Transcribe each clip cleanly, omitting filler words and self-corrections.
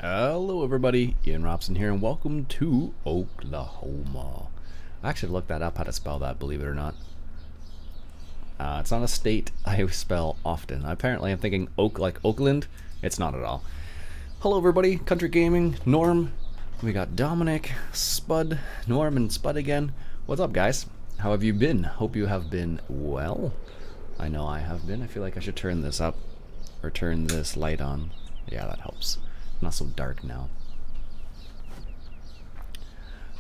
Hello everybody, Ian Robson here and welcome to Oklahoma. I actually looked that up how to spell that, believe it or not. It's not a state I spell often. Apparently I'm thinking oak like Oakland. It's not at all. Hello everybody, Country Gaming, Norm. We got Dominic, Spud, Norm and Spud again. What's up guys? How have you been? Hope you have been well. I know I have been. I feel like I should turn this up or turn this light on. Yeah, that helps. Not so dark now.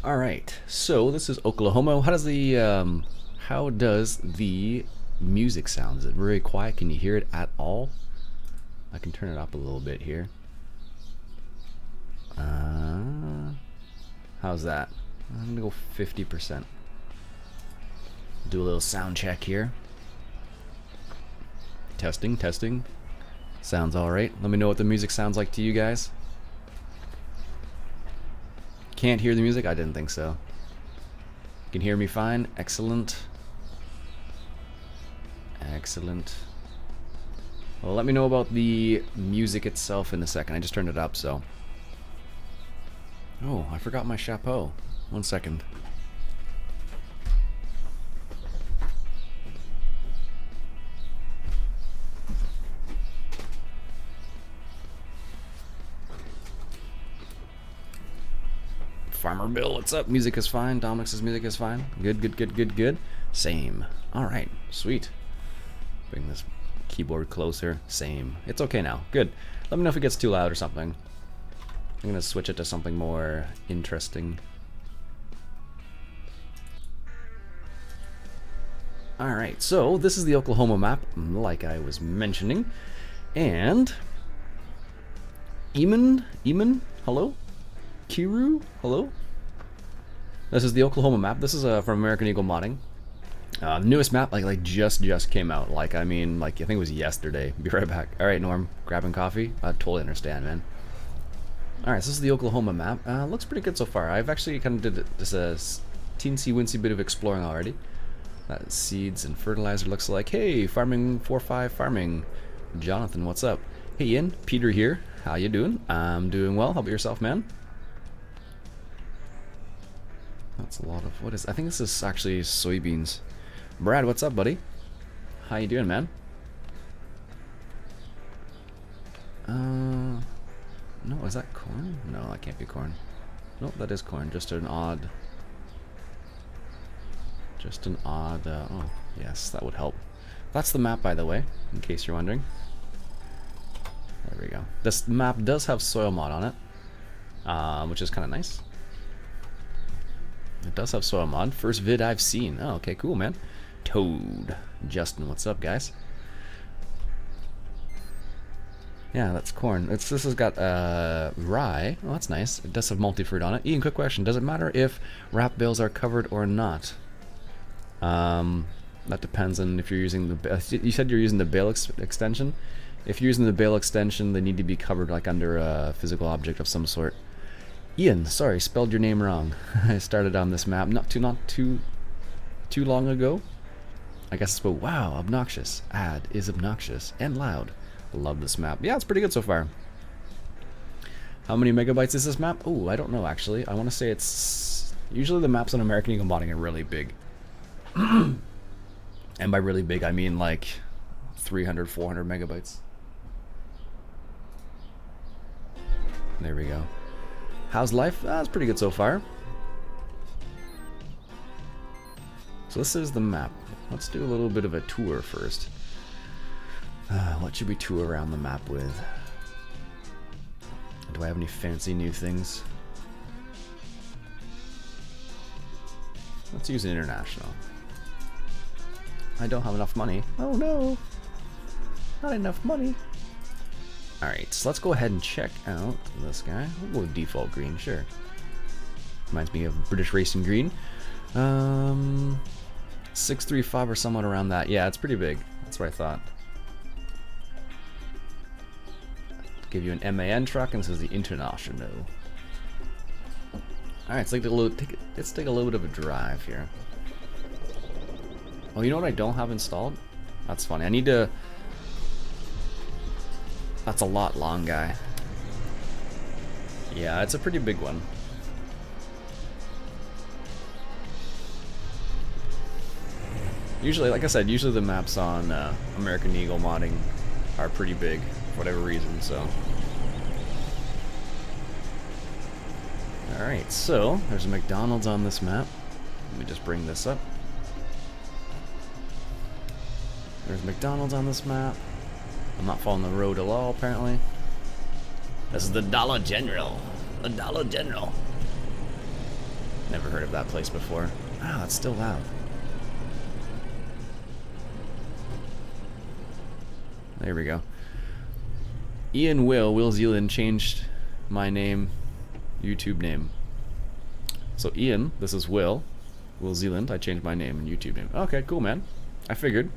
Alright, so this is Oklahoma. How does the music sound? Is it very quiet? Can you hear it at all? I can turn it up a little bit here. How's that? I'm gonna go 50%. Do a little sound check here. Testing, testing. Sounds alright. Let me know what the music sounds like to you guys. Can't hear the music? I didn't think so. You can hear me fine. Excellent. Excellent. Well, let me know about the music itself in a second. I just turned it up, so. Oh, I forgot my chapeau. 1 second. Farmer Bill, what's up? Music is fine. Dominic's music is fine. Good, good, good, good, good. Same. Alright, sweet. Bring this keyboard closer. Same. It's okay now. Good. Let me know if it gets too loud or something. I'm gonna switch it to something more interesting. Alright, so this is the Oklahoma map, like I was mentioning. And Eamon, hello? Kiru, hello? This is the Oklahoma map. This is from American Eagle Modding. The newest map, like just came out. Like, I mean, like, I think it was yesterday. Be right back. Alright, Norm, grabbing coffee? I totally understand, man. Alright, so this is the Oklahoma map. Looks pretty good so far. I've actually kind of did just a teensy-wincy bit of exploring already. Seeds and fertilizer looks like. Hey, farming 4-5 farming. Jonathan, what's up? Hey, Ian, Peter here. How you doing? I'm doing well. How about yourself, man? That's a lot of, what is, I think this is actually soybeans. Brad, what's up, buddy? How you doing, man? No, is that corn? No, that can't be corn. No, that is corn. Just an odd, oh, yes, that would help. That's the map, by the way, in case you're wondering. There we go. This map does have soil mod on it, which is kind of nice. It does have soil mod. First vid I've seen. Oh, okay, cool, man. Toad. Justin, what's up, guys? Yeah, that's corn. This has got rye. Oh, that's nice. It does have multi-fruit on it. Ian, quick question. Does it matter if wrap bales are covered or not? That depends on if you're using the... you said you're using the bale extension. If you're using the bale extension, they need to be covered like under a physical object of some sort. Ian, sorry, spelled your name wrong. I started on this map not too long ago. I guess it's, but wow, obnoxious. Ad is obnoxious and loud. Love this map. Yeah, it's pretty good so far. How many megabytes is this map? Oh, I don't know actually. I want to say it's usually the maps on American Eagle Modding are really big. And by really big, I mean like 300, 400 megabytes. There we go. How's life? It's pretty good so far. So this is the map. Let's do a little bit of a tour first. What should we tour around the map with? Do I have any fancy new things? Let's use international. I don't have enough money. Oh no! Not enough money. Alright, so let's go ahead and check out this guy. We'll go with default green, sure. Reminds me of British Racing Green. 635 or somewhat around that. Yeah, it's pretty big. That's what I thought. Give you an MAN truck, and this is the International. Alright, let's take a little bit of a drive here. Oh, you know what I don't have installed? That's funny. I need to... That's a lot long, guy. Yeah, it's a pretty big one. Usually, like I said, usually the maps on American Eagle modding are pretty big for whatever reason, so. Alright, so there's a McDonald's on this map. Let me just bring this up. There's McDonald's on this map. I'm not following the road at all, apparently. This is the Dollar General. The Dollar General. Never heard of that place before. Wow, it's still loud. There we go. Iain Will Zealand changed my name, YouTube name. So Iain, this is Will Zealand. I changed my name and YouTube name. Okay, cool, man. I figured.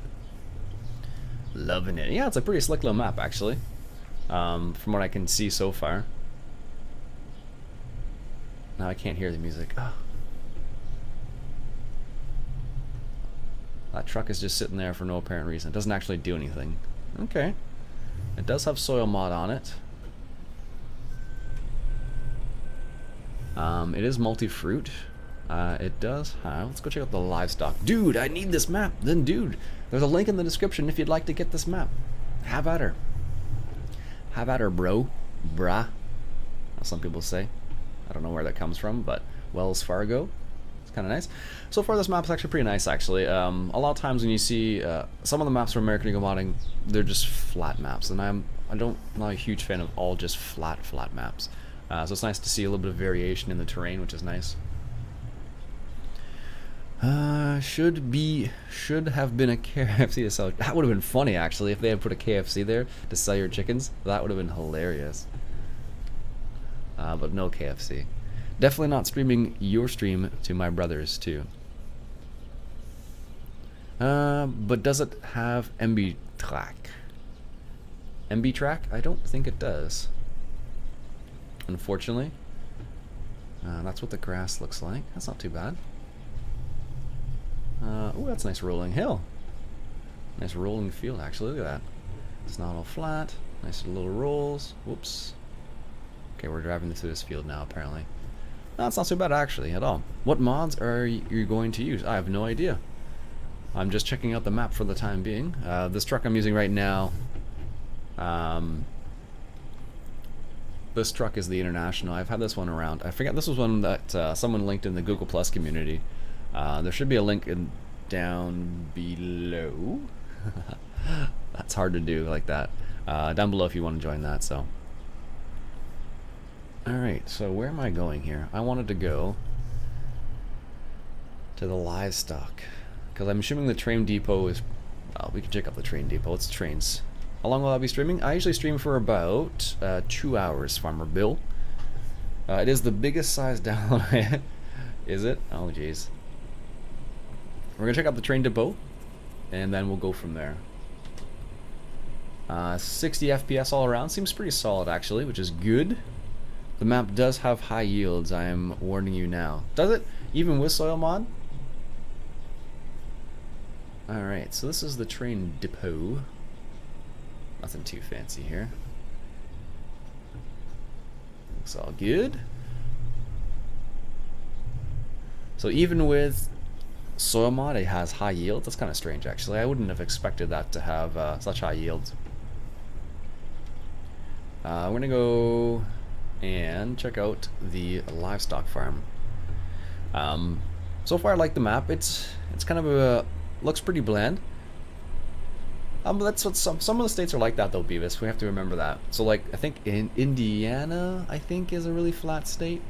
Loving it. Yeah, it's a pretty slick little map, actually. From what I can see so far. Now I can't hear the music. Oh. That truck is just sitting there for no apparent reason. It doesn't actually do anything. Okay. It does have soil mod on it. It is multi-fruit. It does have... Let's go check out the livestock. Dude, I need this map. Then, dude, there's a link in the description if you'd like to get this map. Have at her. Have at her, bro. Brah. As some people say. I don't know where that comes from, but Wells Fargo. It's kind of nice. So far, this map's actually pretty nice, actually. A lot of times when you see some of the maps from American Eagle modding, they're just flat maps, and I'm not a huge fan of all just flat maps. So it's nice to see a little bit of variation in the terrain, which is nice. Should have been a KFC to sell. That would have been funny, actually, if they had put a KFC there to sell your chickens. That would have been hilarious. But no KFC. Definitely not streaming your stream to my brothers, too. But does it have MB track? MB track? I don't think it does. Unfortunately. That's what the grass looks like. That's not too bad. Oh, that's a nice rolling hill. Nice rolling field, actually. Look at that. It's not all flat. Nice little rolls. Whoops. Okay, we're driving through this field now, apparently. No, it's not too bad, actually, at all. What mods are you going to use? I have no idea. I'm just checking out the map for the time being. This truck I'm using right now, this truck is the International. I've had this one around. I forget, this was one that someone linked in the Google Plus community. There should be a link down below. That's hard to do like that. Down below if you want to join that. So, alright, so where am I going here? I wanted to go to the livestock, because I'm assuming the train depot is... Well, we can check out the train depot. It's trains. How long will I be streaming? I usually stream for about 2 hours, Farmer Bill. It is the biggest size download. Is it? Oh, jeez. We're going to check out the train depot, and then we'll go from there. 60 FPS all around. Seems pretty solid, actually, which is good. The map does have high yields, I am warning you now. Does it? Even with soil mod? Alright, so this is the train depot. Nothing too fancy here. Looks all good. So even with soil mod, it has high yield. That's kind of strange, actually. I wouldn't have expected that to have such high yields. We're gonna go and check out the livestock farm. So far I like the map. It's kind of a looks pretty bland. But that's what some of the states are like that though, Beavis. We have to remember that. So like I think in Indiana, I think is a really flat state.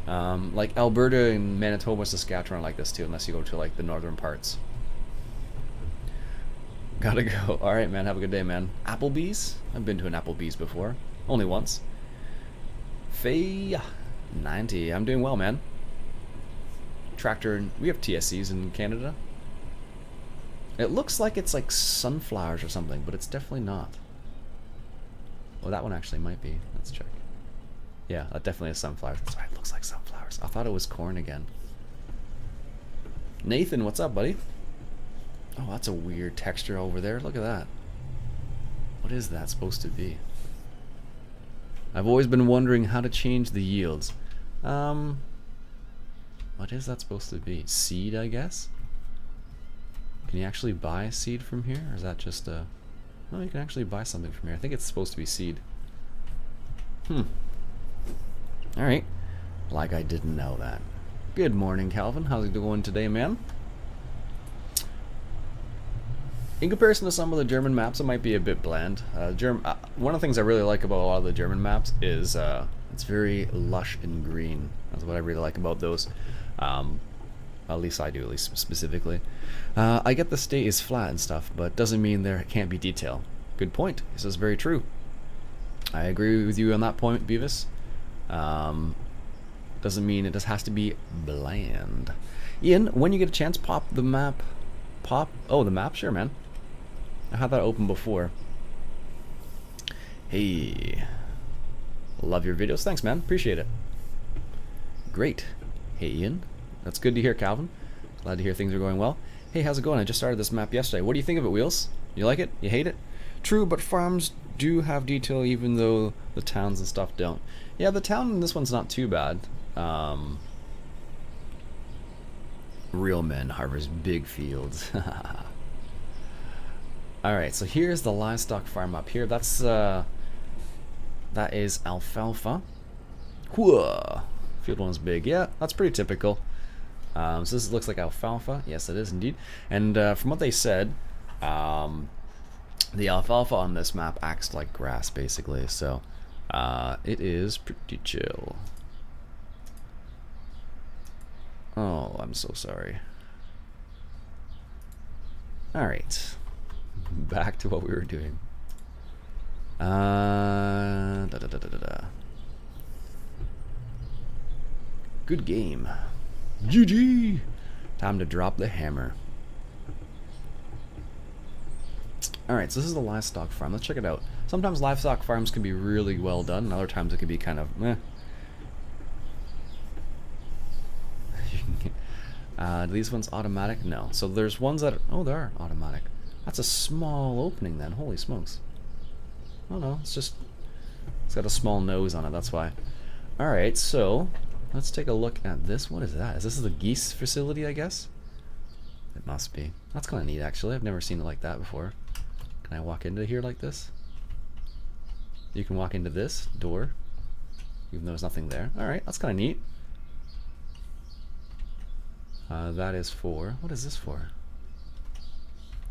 Like Alberta and Manitoba, Saskatchewan are like this too, unless you go to like the northern parts. Gotta go. Alright, man, have a good day, man. Applebee's? I've been to an Applebee's before. Only once. Faye 90. I'm doing well, man. Tractor, we have TSCs in Canada. It looks like it's like sunflowers or something, but it's definitely not. Oh, that one actually might be. Let's check. Yeah, that definitely is sunflowers. That's why it looks like sunflowers. I thought it was corn again. Nathan, what's up, buddy? Oh, that's a weird texture over there. Look at that. What is that supposed to be? I've always been wondering how to change the yields. What is that supposed to be? Seed, I guess? Can you actually buy seed from here? Or is that just a... No, you can actually buy something from here. I think it's supposed to be seed. Alright. Like I didn't know that. Good morning, Calvin. How's it going today, man? In comparison to some of the German maps, it might be a bit bland. One of the things I really like about a lot of the German maps is it's very lush and green. That's what I really like about those. At least I do, at least specifically. I get the state is flat and stuff, but doesn't mean there can't be detail. Good point. This is very true. I agree with you on that point, Beavis. Doesn't mean it just has to be bland. Ian, when you get a chance, pop the map. Oh, the map? Sure, man. I had that open before. Hey. Love your videos. Thanks, man. Appreciate it. Great. Hey, Ian. That's good to hear, Calvin. Glad to hear things are going well. Hey, how's it going? I just started this map yesterday. What do you think of it, Wheels? You like it? You hate it? True, but farms do have detail even though the towns and stuff don't. Yeah, the town in this one's not too bad. Real men harvest big fields. Alright, so here's the livestock farm up here. That's that is alfalfa. Whoa. Field one's big. Yeah, that's pretty typical. So this looks like alfalfa. Yes, it is indeed. And from what they said, the alfalfa on this map acts like grass, basically. So it is pretty chill. Oh, I'm so sorry. Alright. Back to what we were doing. Good game. GG! Time to drop the hammer. Alright, so this is the livestock farm. Let's check it out. Sometimes livestock farms can be really well done, and other times it can be kind of meh. These ones automatic? No. So there's ones that... Oh, they are automatic. That's a small opening then. Holy smokes. Oh no, it's just... It's got a small nose on it, that's why. Alright, so... Let's take a look at this. What is that? Is this the geese facility, I guess? It must be. That's kind of neat, actually. I've never seen it like that before. Can I walk into here like this? You can walk into this door, even though there's nothing there. Alright, that's kind of neat. That is for... What is this for?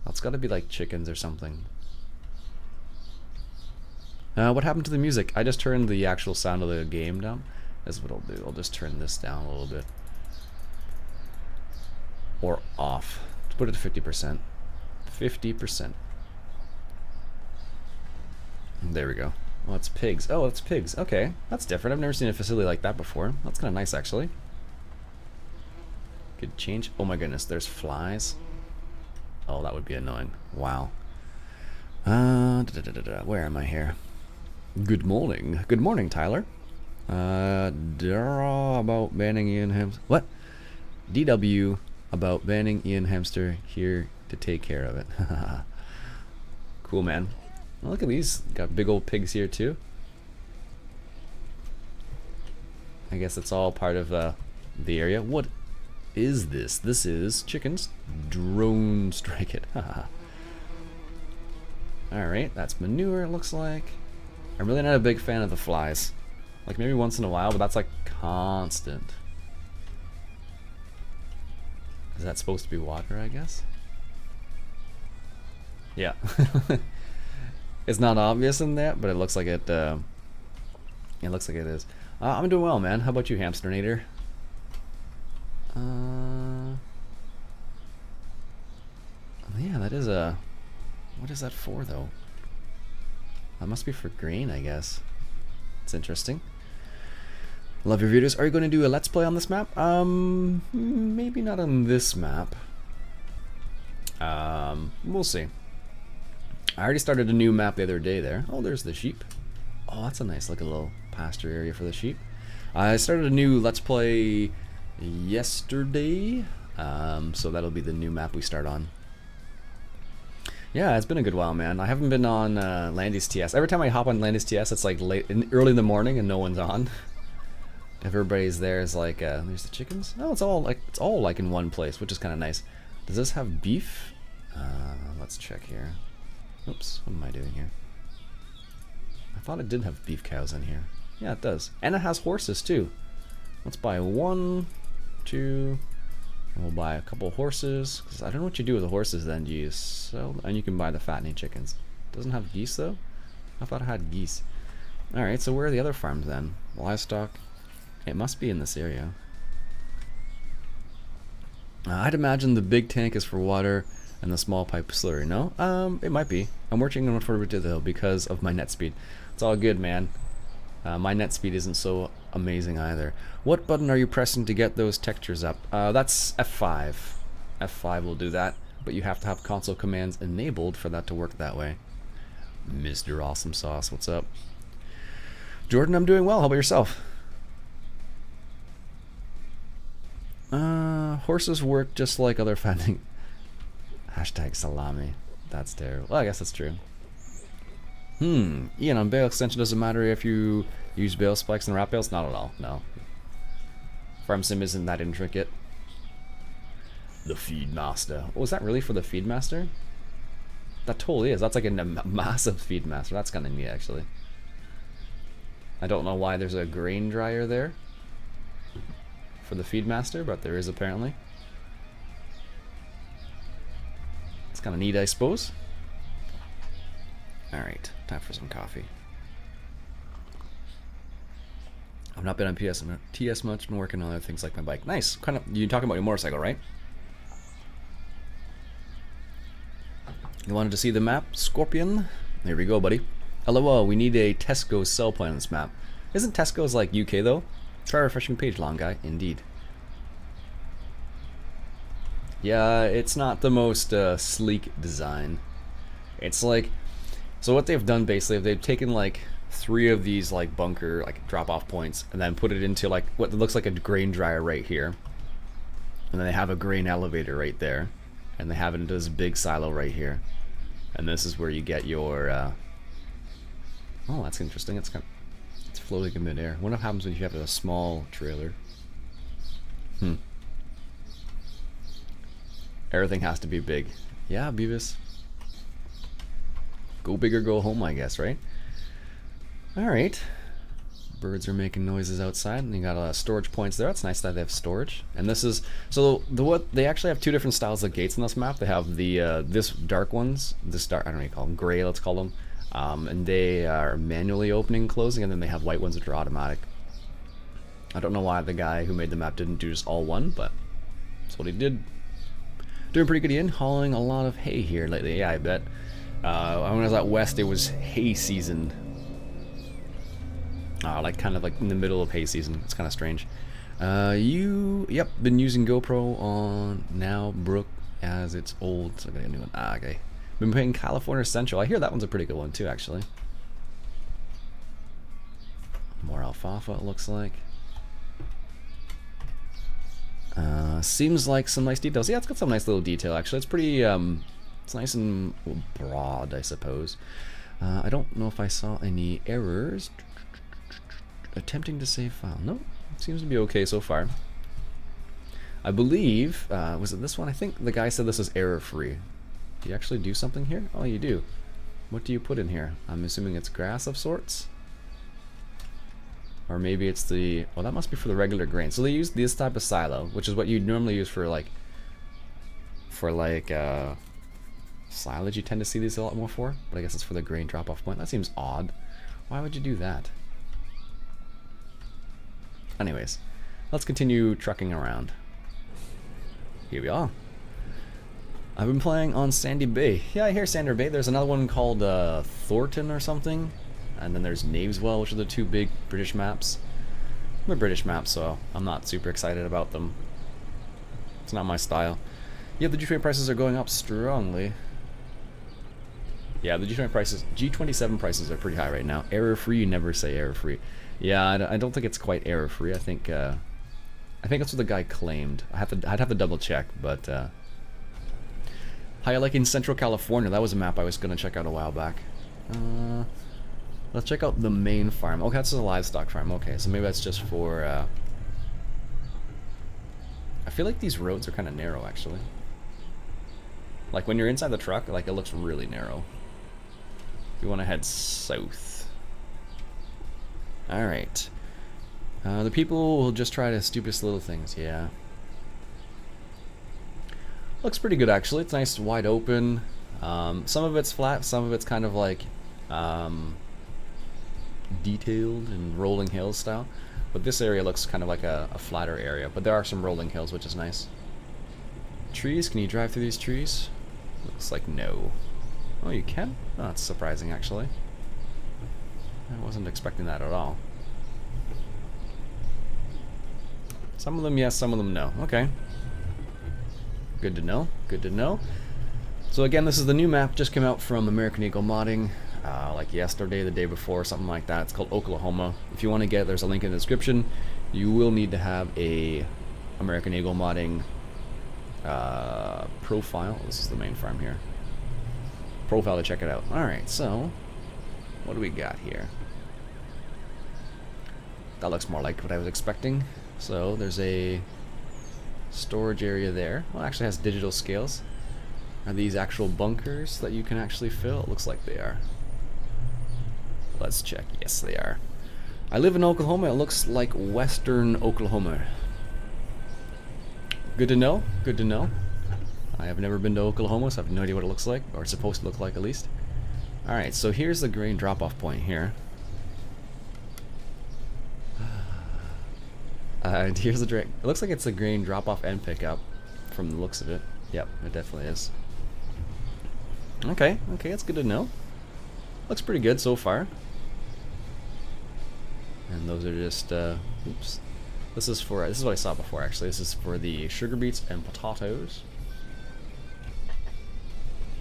Oh, it's got to be like chickens or something. What happened to the music? I just turned the actual sound of the game down. That's what I'll do. I'll just turn this down a little bit. Or off. Let's put it to 50%. 50%. There we go. Oh, it's pigs. Oh, it's pigs. Okay. That's different. I've never seen a facility like that before. That's kind of nice, actually. Good change. Oh my goodness, there's flies. Oh, that would be annoying. Wow. Where am I here? Good morning. Good morning, Tyler. About banning Ian Hamster. What? DW about banning Ian Hamster here to take care of it. Cool, man. Well, look at these. Got big old pigs here too. I guess it's all part of the area. What is this? This is chickens. Drone strike it. Alright, that's manure, it looks like. I'm really not a big fan of the flies. Like maybe once in a while, but that's like constant. Is that supposed to be water, I guess? Yeah. It's not obvious in that, but it looks like it, it looks like it is. I'm doing well, man. How about you, Hamsternator? Yeah, that is a... What is that for, though? That must be for grain, I guess. It's interesting. Love your videos. Are you going to do a Let's Play on this map? Maybe not on this map. We'll see. I already started a new map the other day there. Oh, there's the sheep. Oh, that's a nice looking little pasture area for the sheep. I started a new Let's Play yesterday. So that'll be the new map we start on. Yeah, it's been a good while, man. I haven't been on Landy's TS. Every time I hop on Landy's TS, it's like early in the morning and no one's on. Everybody's there is like, there's the chickens. Oh, it's all like in one place, which is kind of nice. Does this have beef? Let's check here. Oops, what am I doing here? I thought it did have beef cows in here. Yeah, it does. And it has horses too. Let's buy 1, 2, and we'll buy a couple horses. Cause I don't know what you do with the horses then. Do you sell? And you can buy the fattening chickens. Doesn't have geese though? I thought it had geese. Alright, so where are the other farms then? Livestock. It must be in this area. I'd imagine the big tank is for water and the small pipe slurry. No? It might be. I'm working on it for it though because of my net speed. It's all good, man. My net speed isn't so amazing either. What button are you pressing to get those textures up? That's F5. F5 will do that, but you have to have console commands enabled for that to work that way. Mr. Awesome Sauce, what's up? Jordan, I'm doing well. How about yourself? Horses work just like other fattening. Hashtag salami. That's terrible. Well, I guess that's true. Iain, on bale extension, doesn't matter if you use bale spikes and wrap bales? Not at all, no. Farm sim isn't that intricate. The feed master. Oh, is that really for the feed master? That totally is. That's like a massive feed master. That's kind of neat, actually. I don't know why there's a grain dryer there for the feed master, but there is apparently. It's kind of neat, I suppose. Alright, time for some coffee. I've not been on TS much, been working on other things like my bike. Nice. Kind of, you're talking about your motorcycle, right? You wanted to see the map? Scorpion? There we go, buddy. LOL, we need a Tesco sell point on this map. Isn't Tesco's like UK though? Try refreshing page, long guy. Indeed. Yeah, it's not the most sleek design. It's like, so what they've done basically, they've taken like 3 of these like bunker like drop-off points and then put it into like what looks like a grain dryer right here, and then they have a grain elevator right there, and they have it into this big silo right here, and this is where you get your. Oh, that's interesting. It's floating in midair. What happens when you have a small trailer? Everything has to be big. Yeah, Beavis. Go big or go home, I guess, right? Alright. Birds are making noises outside, and you got a lot of storage points there. It's nice that they have storage. And this is, so what they actually have 2 different styles of gates in this map. They have the this dark ones, this dark, I don't know what you call them, gray, let's call them. And they are manually opening and closing, and then they have white ones which are automatic. I don't know why the guy who made the map didn't do just all one, but that's what he did. Doing pretty good, Iain. Hauling a lot of hay here lately. Yeah, I bet. When I was out west, it was hay season. Like kind of like in the middle of hay season. It's kind of strange. Yep, been using GoPro on now Brook as it's old. So I got a new one. Okay. Been playing California Central. I hear that one's a pretty good one too, actually. More alfalfa, it looks like. Seems like some nice details. Yeah, it's got some nice little detail, actually. It's pretty, it's nice and broad, I suppose. I don't know if I saw any errors. Attempting to save file. No, it seems to be okay so far. I believe, was it this one? I think the guy said this is error-free. Do you actually do something here? Oh, you do. What do you put in here? I'm assuming it's grass of sorts? Or maybe it's the, well, that must be for the regular grain. So they use this type of silo, which is what you'd normally use for silage. You tend to see these a lot more for, but I guess it's for the grain drop-off point. That seems odd. Why would you do that? Anyways, let's continue trucking around. Here we are. I've been playing on Sandy Bay. Yeah, I hear Sandy Bay. There's another one called Thornton or something. And then there's Naveswell, which are the 2 big British maps. They're British maps, so I'm not super excited about them. It's not my style. Yeah, the G20 prices are going up strongly. Yeah, the G20 prices, G27 prices are pretty high right now. Error-free, you never say error-free. Yeah, I don't think it's quite error-free. I think that's what the guy claimed. I'd have to double check, but How you like in Central California? That was a map I was gonna check out a while back. Let's check out the main farm. Okay, that's a livestock farm. Okay, so maybe that's just for. I feel like these roads are kind of narrow, actually. Like when you're inside the truck, like it looks really narrow. We want to head south. All right. The people will just try the stupidest little things. Yeah. Looks pretty good, actually. It's nice, wide open. Some of it's flat, some of it's kind of like detailed and rolling hills style. But this area looks kind of like a flatter area. But there are some rolling hills, which is nice. Trees? Can you drive through these trees? Looks like no. Oh, you can? Oh, that's surprising, actually. I wasn't expecting that at all. Some of them yes, some of them no. Okay. Good to know. Good to know. So again, this is the new map. Just came out from American Eagle Modding. Like yesterday, the day before, something like that. It's called Oklahoma. If you want to get it, there's a link in the description. You will need to have a American Eagle Modding profile. This is the main farm here. Profile to check it out. Alright, so what do we got here? That looks more like what I was expecting. So there's a storage area there. Well, it actually has digital scales. Are these actual bunkers that you can actually fill? It looks like they are. Let's check. Yes, they are. I live in Oklahoma. It looks like western Oklahoma. Good to know. Good to know. I have never been to Oklahoma, so I have no idea what it looks like, or it's supposed to look like at least. Alright, so here's the grain drop-off point here. And here's the drain. It looks like it's a grain drop-off and pickup from the looks of it. Yep, it definitely is. Okay, okay, that's good to know. Looks pretty good so far. And those are just, oops. This is what I saw before, actually. This is for the sugar beets and potatoes.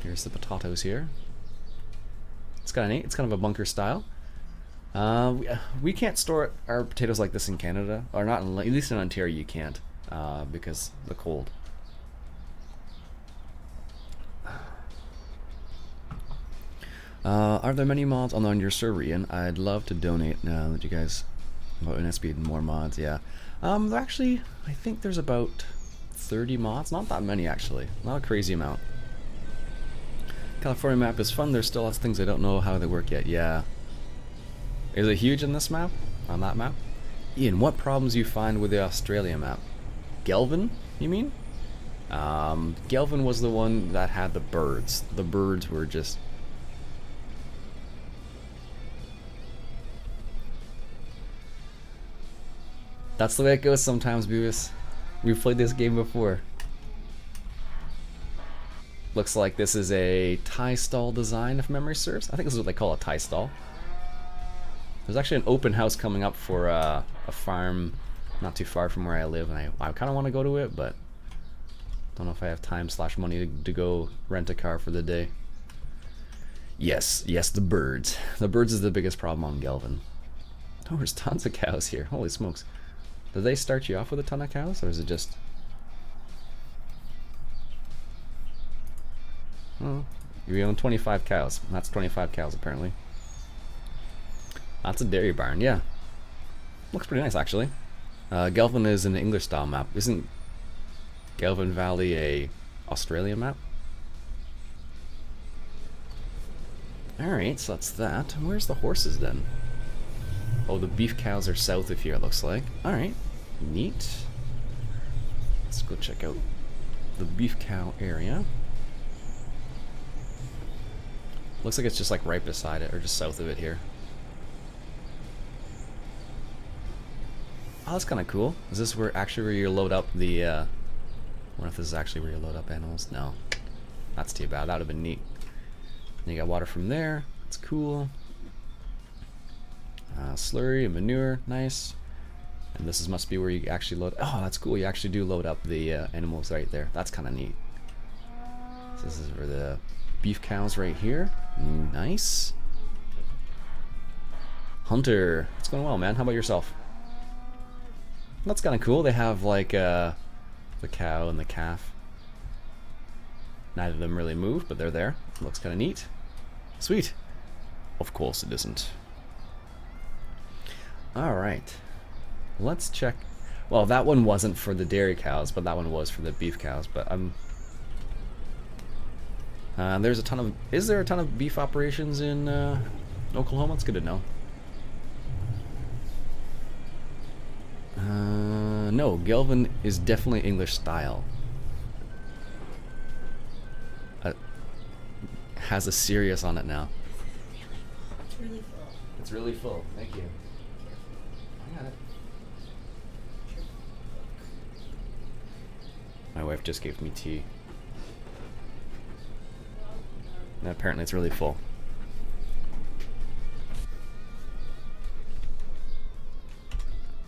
Here's the potatoes here. It's kind of neat. It's kind of a bunker style. We can't store our potatoes like this in Canada, or not, at least in Ontario you can't, because the cold. Are there many mods on your server, Ian? I'd love to donate now that you guys about NSP and more mods. Yeah, actually, I think there's about 30 mods. Not that many, actually. Not a crazy amount. California map is fun. There's still lots of things I don't know how they work yet. Yeah. Is it huge in this map? On that map? Ian, what problems you find with the Australia map? Gelvin, you mean? Gelvin was the one that had the birds. The birds were just... That's the way it goes sometimes, Beavis. We've played this game before. Looks like this is a tie stall design, if memory serves. I think this is what they call a tie stall. There's actually an open house coming up for a farm not too far from where I live, and I kind of want to go to it, but don't know if I have time / money to go rent a car for the day. Yes, yes, the birds. The birds is the biggest problem on Gelvin. Oh, there's tons of cows here. Holy smokes. Do they start you off with a ton of cows, or is it just... Oh, you own 25 cows. That's 25 cows, apparently. That's a dairy barn, yeah. Looks pretty nice, actually. Gelvin is an English-style map. Isn't Gelvin Valley a Australian map? Alright, so that's that. Where's the horses, then? Oh, the beef cows are south of here, it looks like. Alright, neat. Let's go check out the beef cow area. Looks like it's just like right beside it, or just south of it here. Oh, that's kind of cool. Is this where you load up the, I wonder if this is actually where you load up animals? No. That's too bad. That would have been neat. And you got water from there. That's cool. Slurry and manure. Nice. And this must be where you actually load... Oh, that's cool. You actually do load up the animals right there. That's kind of neat. So this is where the beef cows right here. Nice. Hunter. It's going well, man. How about yourself? That's kind of cool. They have like the cow and the calf. Neither of them really move, but they're there. Looks kind of neat. Sweet. Of course it isn't. Alright. Let's check. Well, that one wasn't for the dairy cows, but that one was for the beef cows. But there's a ton of... Is there a ton of beef operations in Oklahoma? It's good to know. No, Gelvin is definitely English style. Has a Sirius on it now. It's really full. It's really full. Thank you. I got it. My wife just gave me tea. And apparently it's really full.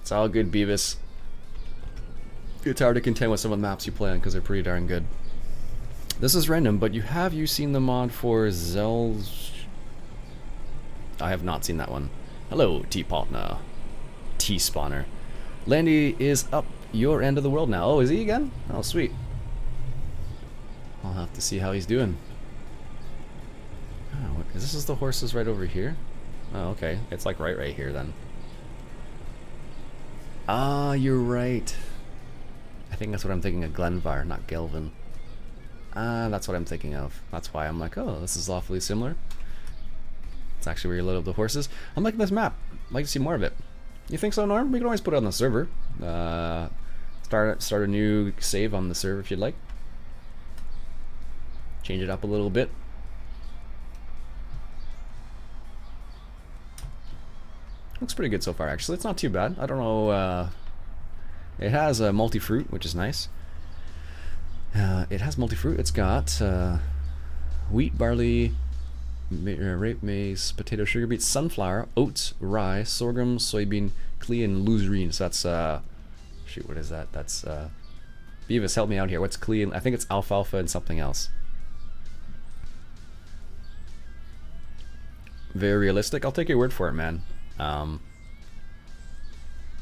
It's all good, Beavis. It's hard to contend with some of the maps you play on because they're pretty darn good. This is random, but have you seen the mod for Zel's? I have not seen that one. Hello, T-Partner. T-Spawner. Landy is up your end of the world now. Oh, is he again? Oh, sweet. I'll have to see how he's doing. Oh, this is the horses right over here? Oh, okay. It's like right here then. Ah, you're right. I think that's what I'm thinking of, Glenvar, not Gelvin. Ah, that's what I'm thinking of. That's why I'm like, oh, this is awfully similar. It's actually where you load up the horses. I'm liking this map. I'd like to see more of it. You think so, Norm? We can always put it on the server. Start a new save on the server if you'd like. Change it up a little bit. Looks pretty good so far, actually. It's not too bad. I don't know. It has a multi-fruit, which is nice. It has multi-fruit. It's got wheat, barley, rape, maize, potato, sugar beets, sunflower, oats, rye, sorghum, soybean, clee, and luzerne. So that's shoot, what is that? That's Beavis, help me out here. What's clee? I think it's alfalfa and something else. Very realistic. I'll take your word for it, man.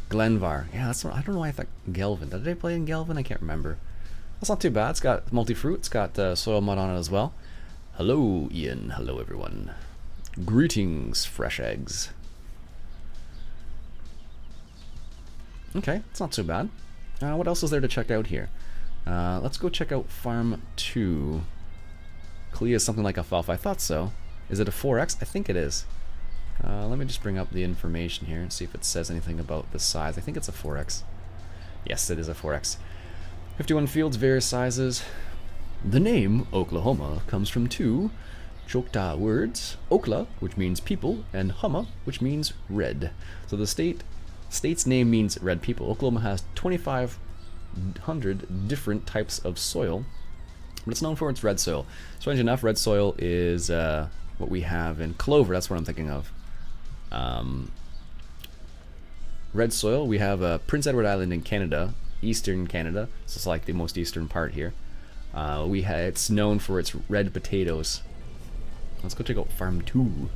Glenvar. Yeah, that's what, I don't know why I thought Gelvin. Did I play in Gelvin? I can't remember. That's not too bad. It's got multi-fruit. It's got soil mud on it as well. Hello, Ian. Hello, everyone. Greetings, fresh eggs. Okay, it's not too bad. What else is there to check out here? Let's go check out Farm 2. Clea is something like alfalfa. I thought so. Is it a 4X? I think it is. Let me just bring up the information here and see if it says anything about the size. I think it's a 4X. Yes, it is a 4X. 51 fields, various sizes. The name Oklahoma comes from two Choctaw words, Okla, which means people, and Hama, which means red. So the state's name means red people. Oklahoma has 2,500 different types of soil, but it's known for its red soil. Strange enough, red soil is what we have in clover. That's what I'm thinking of. Red soil, we have Prince Edward Island in Canada, eastern Canada, so it's like the most eastern part here. It's known for its red potatoes. Let's go check out Farm 2.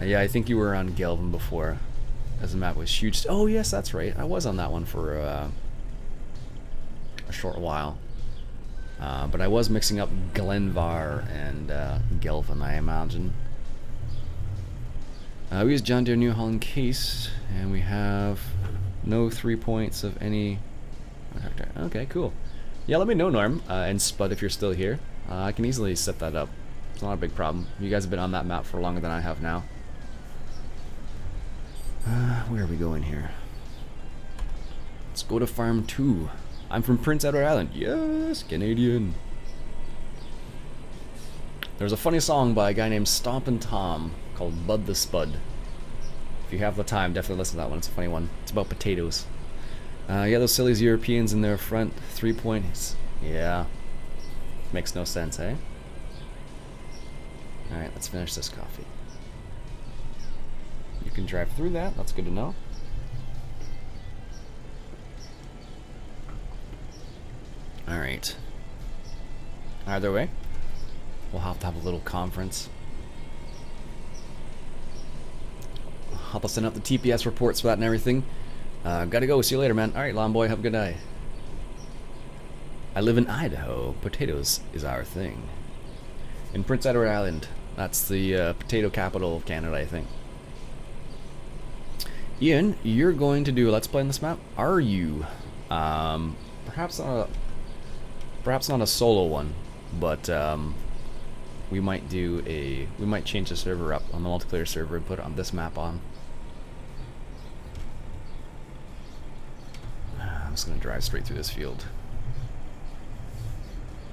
Yeah, I think you were on Gelvin before, as the map was huge. Oh yes, that's right, I was on that one for a short while. But I was mixing up Glenvar and Gelvin, I imagine. We use John Deere New Holland case, and we have no 3 points of any. Okay, cool. Yeah, let me know, Norm, and Spud, if you're still here. I can easily set that up. It's not a big problem. You guys have been on that map for longer than I have now. Where are we going here? Let's go to Farm 2. I'm from Prince Edward Island. Yes, Canadian. There's a funny song by a guy named Stompin' Tom called Bud the Spud. If you have the time, definitely listen to that one. It's a funny one. It's about potatoes. Yeah, those silly Europeans in their front 3 points. Yeah. Makes no sense, eh? Alright, let's finish this coffee. You can drive through that. That's good to know. Alright. Either way, we'll have to have a little conference. I'll send out the TPS reports for that and everything. Gotta go. See you later, man. Alright, Lawn Boy. Have a good night. I live in Idaho. Potatoes is our thing. In Prince Edward Island. That's the potato capital of Canada, I think. Ian, you're going to do a Let's Play on this map. Are you? Perhaps not a solo one, but we might change the server up on the multiplayer server and put it on this map on. I'm just gonna drive straight through this field.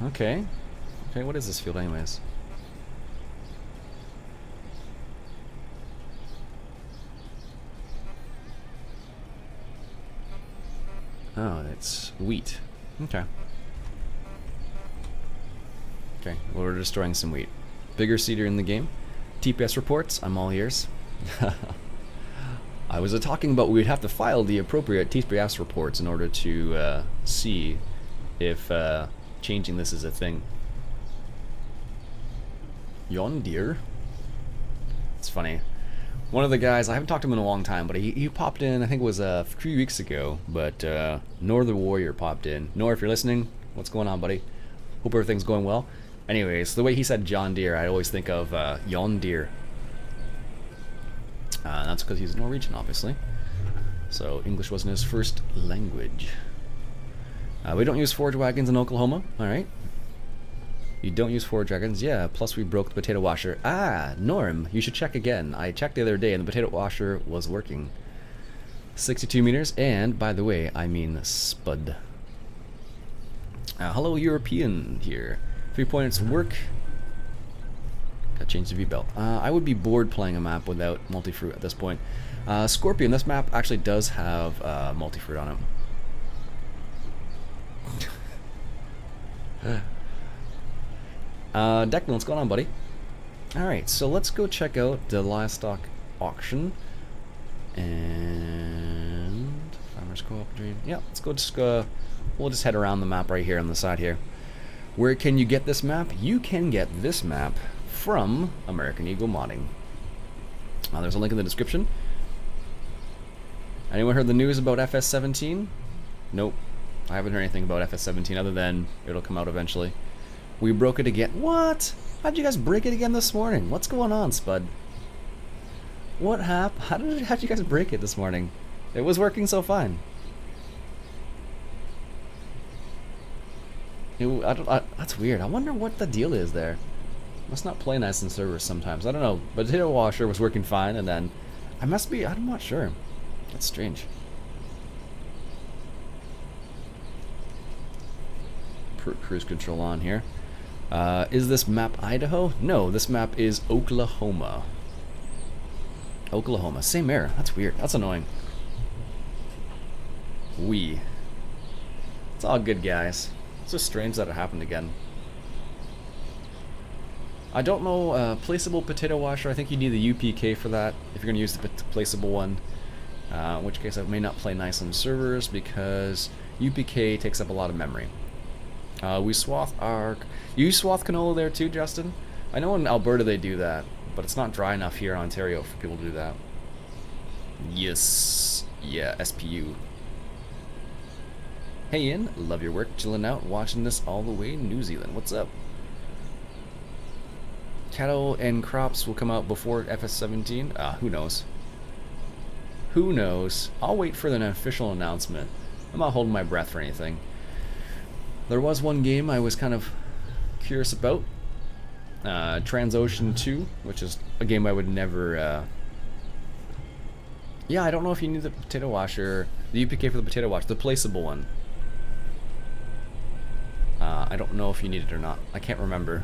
Okay, what is this field anyways? Oh, it's wheat. Okay. Okay, well, we're destroying some wheat. Bigger seeder in the game. TPS reports, I'm all ears. I was talking about we'd have to file the appropriate TPS reports in order to see if changing this is a thing. Yon deer? It's funny. One of the guys, I haven't talked to him in a long time, but he popped in, I think it was a few weeks ago, but Northern Warrior popped in. Nor, if you're listening, what's going on, buddy? Hope everything's going well. Anyways, the way he said John Deere, I always think of Yon Deer. That's because he's Norwegian, obviously. So English wasn't his first language. We don't use forage wagons in Oklahoma. Alright. You don't use forage wagons? Yeah, plus we broke the potato washer. Ah, Norm, you should check again. I checked the other day and the potato washer was working. 62 meters, and by the way, I mean spud. Hello, European here. 3 points work. Gotta change the V-belt. I would be bored playing a map without multi-fruit at this point. Scorpion, this map actually does have multi-fruit on it. Declan, what's going on, buddy? Alright, so let's go check out the livestock auction. And Farmers Co-op Dream. Yeah, let's go we'll just head around the map right here on the side here. Where can you get this map? You can get this map from American Eagle Modding. There's a link in the description. Anyone heard the news about FS17? Nope. I haven't heard anything about FS17 other than it'll come out eventually. We broke it again. What? How'd you guys break it again this morning? What's going on, Spud? What happened? How'd you guys break it this morning? It was working so fine. That's weird. I wonder what the deal is there. Must not play nice in servers sometimes. I don't know. But Potato Washer was working fine, and then I'm not sure. That's strange. Cruise control on here. Is this map Idaho? No, this map is Oklahoma. Oklahoma. Same error. That's weird. That's annoying. It's all good, guys. It's just strange that it happened again. I don't know, placeable potato washer, I think you need the UPK for that, if you're going to use the placeable one. In which case I may not play nice on servers, because UPK takes up a lot of memory. You swath canola there too, Justin? I know in Alberta they do that, but it's not dry enough here in Ontario for people to do that. Yes. Yeah, SPU. Hey Ian, love your work, chilling out, watching this all the way in New Zealand. What's up? Cattle and crops will come out before FS17? Who knows? Who knows? I'll wait for an official announcement. I'm not holding my breath for anything. There was one game I was kind of curious about. Transocean 2, which is a game I would never... Yeah, I don't know if you need the potato washer, the UPK for the potato washer, the placeable one. I don't know if you need it or not. I can't remember.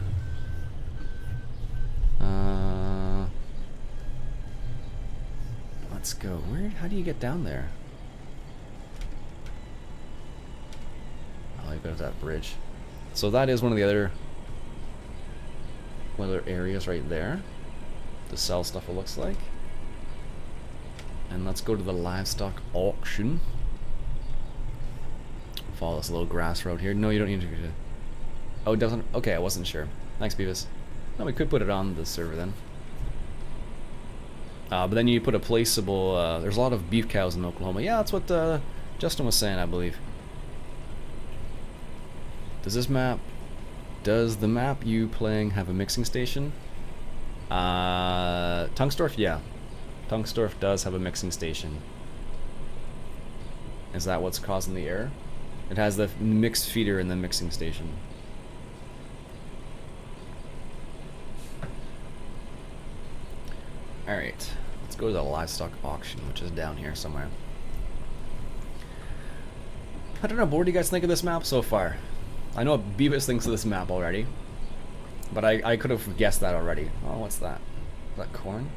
Let's go. How do you get down there? Oh, you go to that bridge. So that is one of the other areas right there to sell stuff, it looks like. And let's go to the livestock auction. Follow this little grass road here. No, you don't need to. Oh, it doesn't. Okay, I wasn't sure. Thanks, Beavis. No, we could put it on the server then. But then you put a placeable. There's a lot of beef cows in Oklahoma. Yeah, that's what Justin was saying, I believe. Does the map you playing have a mixing station? Tungstorf, yeah. Tungstorf does have a mixing station. Is that what's causing the error? It has the mixed feeder in the mixing station. Alright, let's go to the livestock auction, which is down here somewhere. I don't know, but what do you guys think of this map so far? I know Beavis thinks of this map already, but I could have guessed that already. Oh, what's that? Is that corn?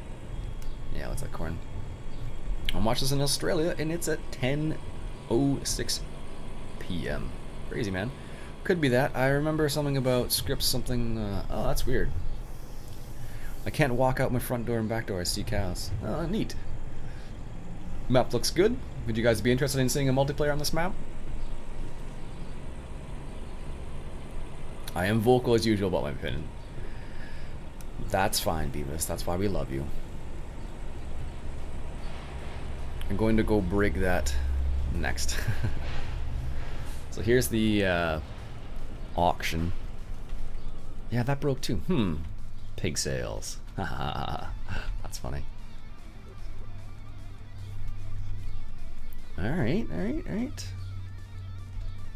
Yeah, what's that corn? I'm watching this in Australia, and it's at 10:06 p.m. Crazy, man. Could be that. I remember something about scripts, something... oh, that's weird. I can't walk out my front door and back door. I see cows. Oh, neat. Map looks good. Would you guys be interested in seeing a multiplayer on this map? I am vocal as usual about my opinion. That's fine, Beavis. That's why we love you. I'm going to go break that next. So here's the auction. Yeah, that broke too. Pig sales. That's funny. Alright, alright.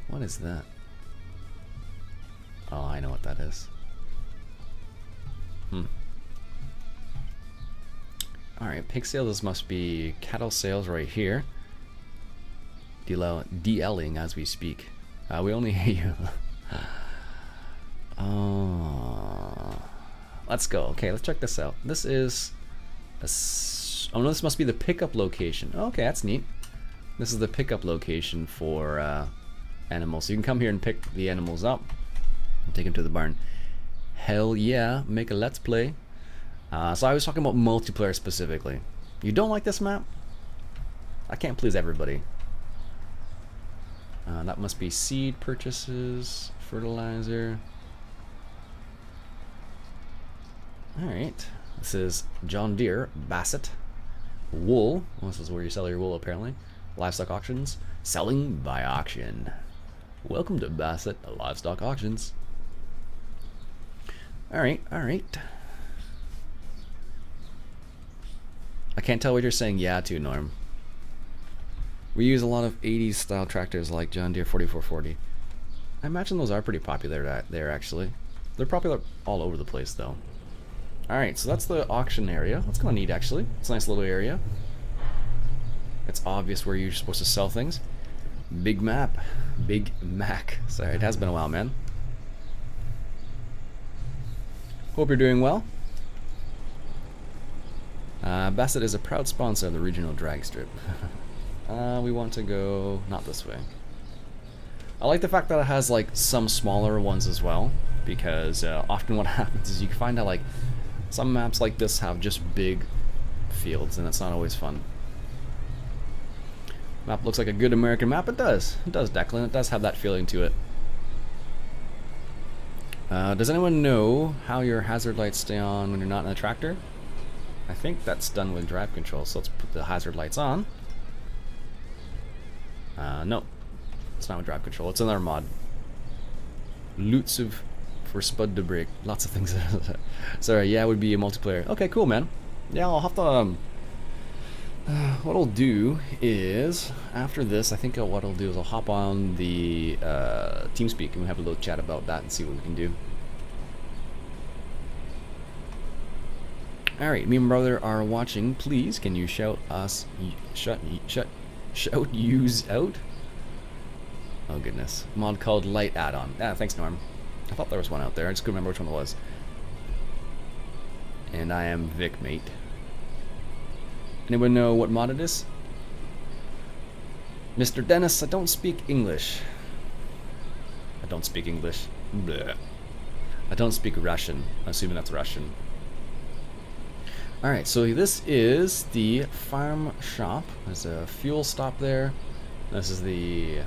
What is that? Oh, I know what that is. Alright, pig sales must be cattle sales right here. DLing as we speak. We only hear you. Oh. Let's go. Okay, let's check this out. This is oh no, this must be the pickup location. Okay, that's neat. This is the pickup location for animals. So you can come here and pick the animals up and take them to the barn. Hell yeah, make a let's play. So I was talking about multiplayer specifically. You don't like this map? I can't please everybody. That must be seed purchases, fertilizer. Alright, this is John Deere, Bassett, wool. Well, this is where you sell your wool apparently. Livestock auctions, selling by auction. Welcome to Bassett Livestock Auctions. Alright, alright. I can't tell what you're saying yeah to, Norm. We use a lot of 80s style tractors like John Deere 4440. I imagine those are pretty popular there actually. They're popular all over the place though. Alright, so that's the auction area. That's kind of neat actually. It's a nice little area. It's obvious where you're supposed to sell things. Big map. Big Mac. Sorry, it has been a while, man. Hope you're doing well. Bassett is a proud sponsor of the regional drag strip. We want to go not this way. I like the fact that it has like some smaller ones as well, because often what happens is you can find out like some maps like this have just big fields, and it's not always fun. Map looks like a good American map. It does. It does, Declan. It does have that feeling to it. Does anyone know how your hazard lights stay on when you're not in a tractor? I think that's done with drive control, so let's put the hazard lights on. No, it's not with drive control. It's another mod. Loots of for Spud to break. Lots of things. Sorry, yeah, it would be a multiplayer. Okay, cool, man. Yeah, I'll have to. What I'll do is after this, I think what I'll do is I'll hop on the TeamSpeak and we'll have a little chat about that and see what we can do. Alright, me and my brother are watching. Please, can you shout us, shout yous out? Oh goodness. Mod called Light Add-on. Ah, thanks Norm. I thought there was one out there. I just couldn't remember which one it was. And I am Vic, mate. Anyone know what mod it is? Mr. Dennis, I don't speak English. I don't speak English. Bleh. I don't speak Russian. I'm assuming that's Russian. Alright, so this is the farm shop. There's a fuel stop there. This is the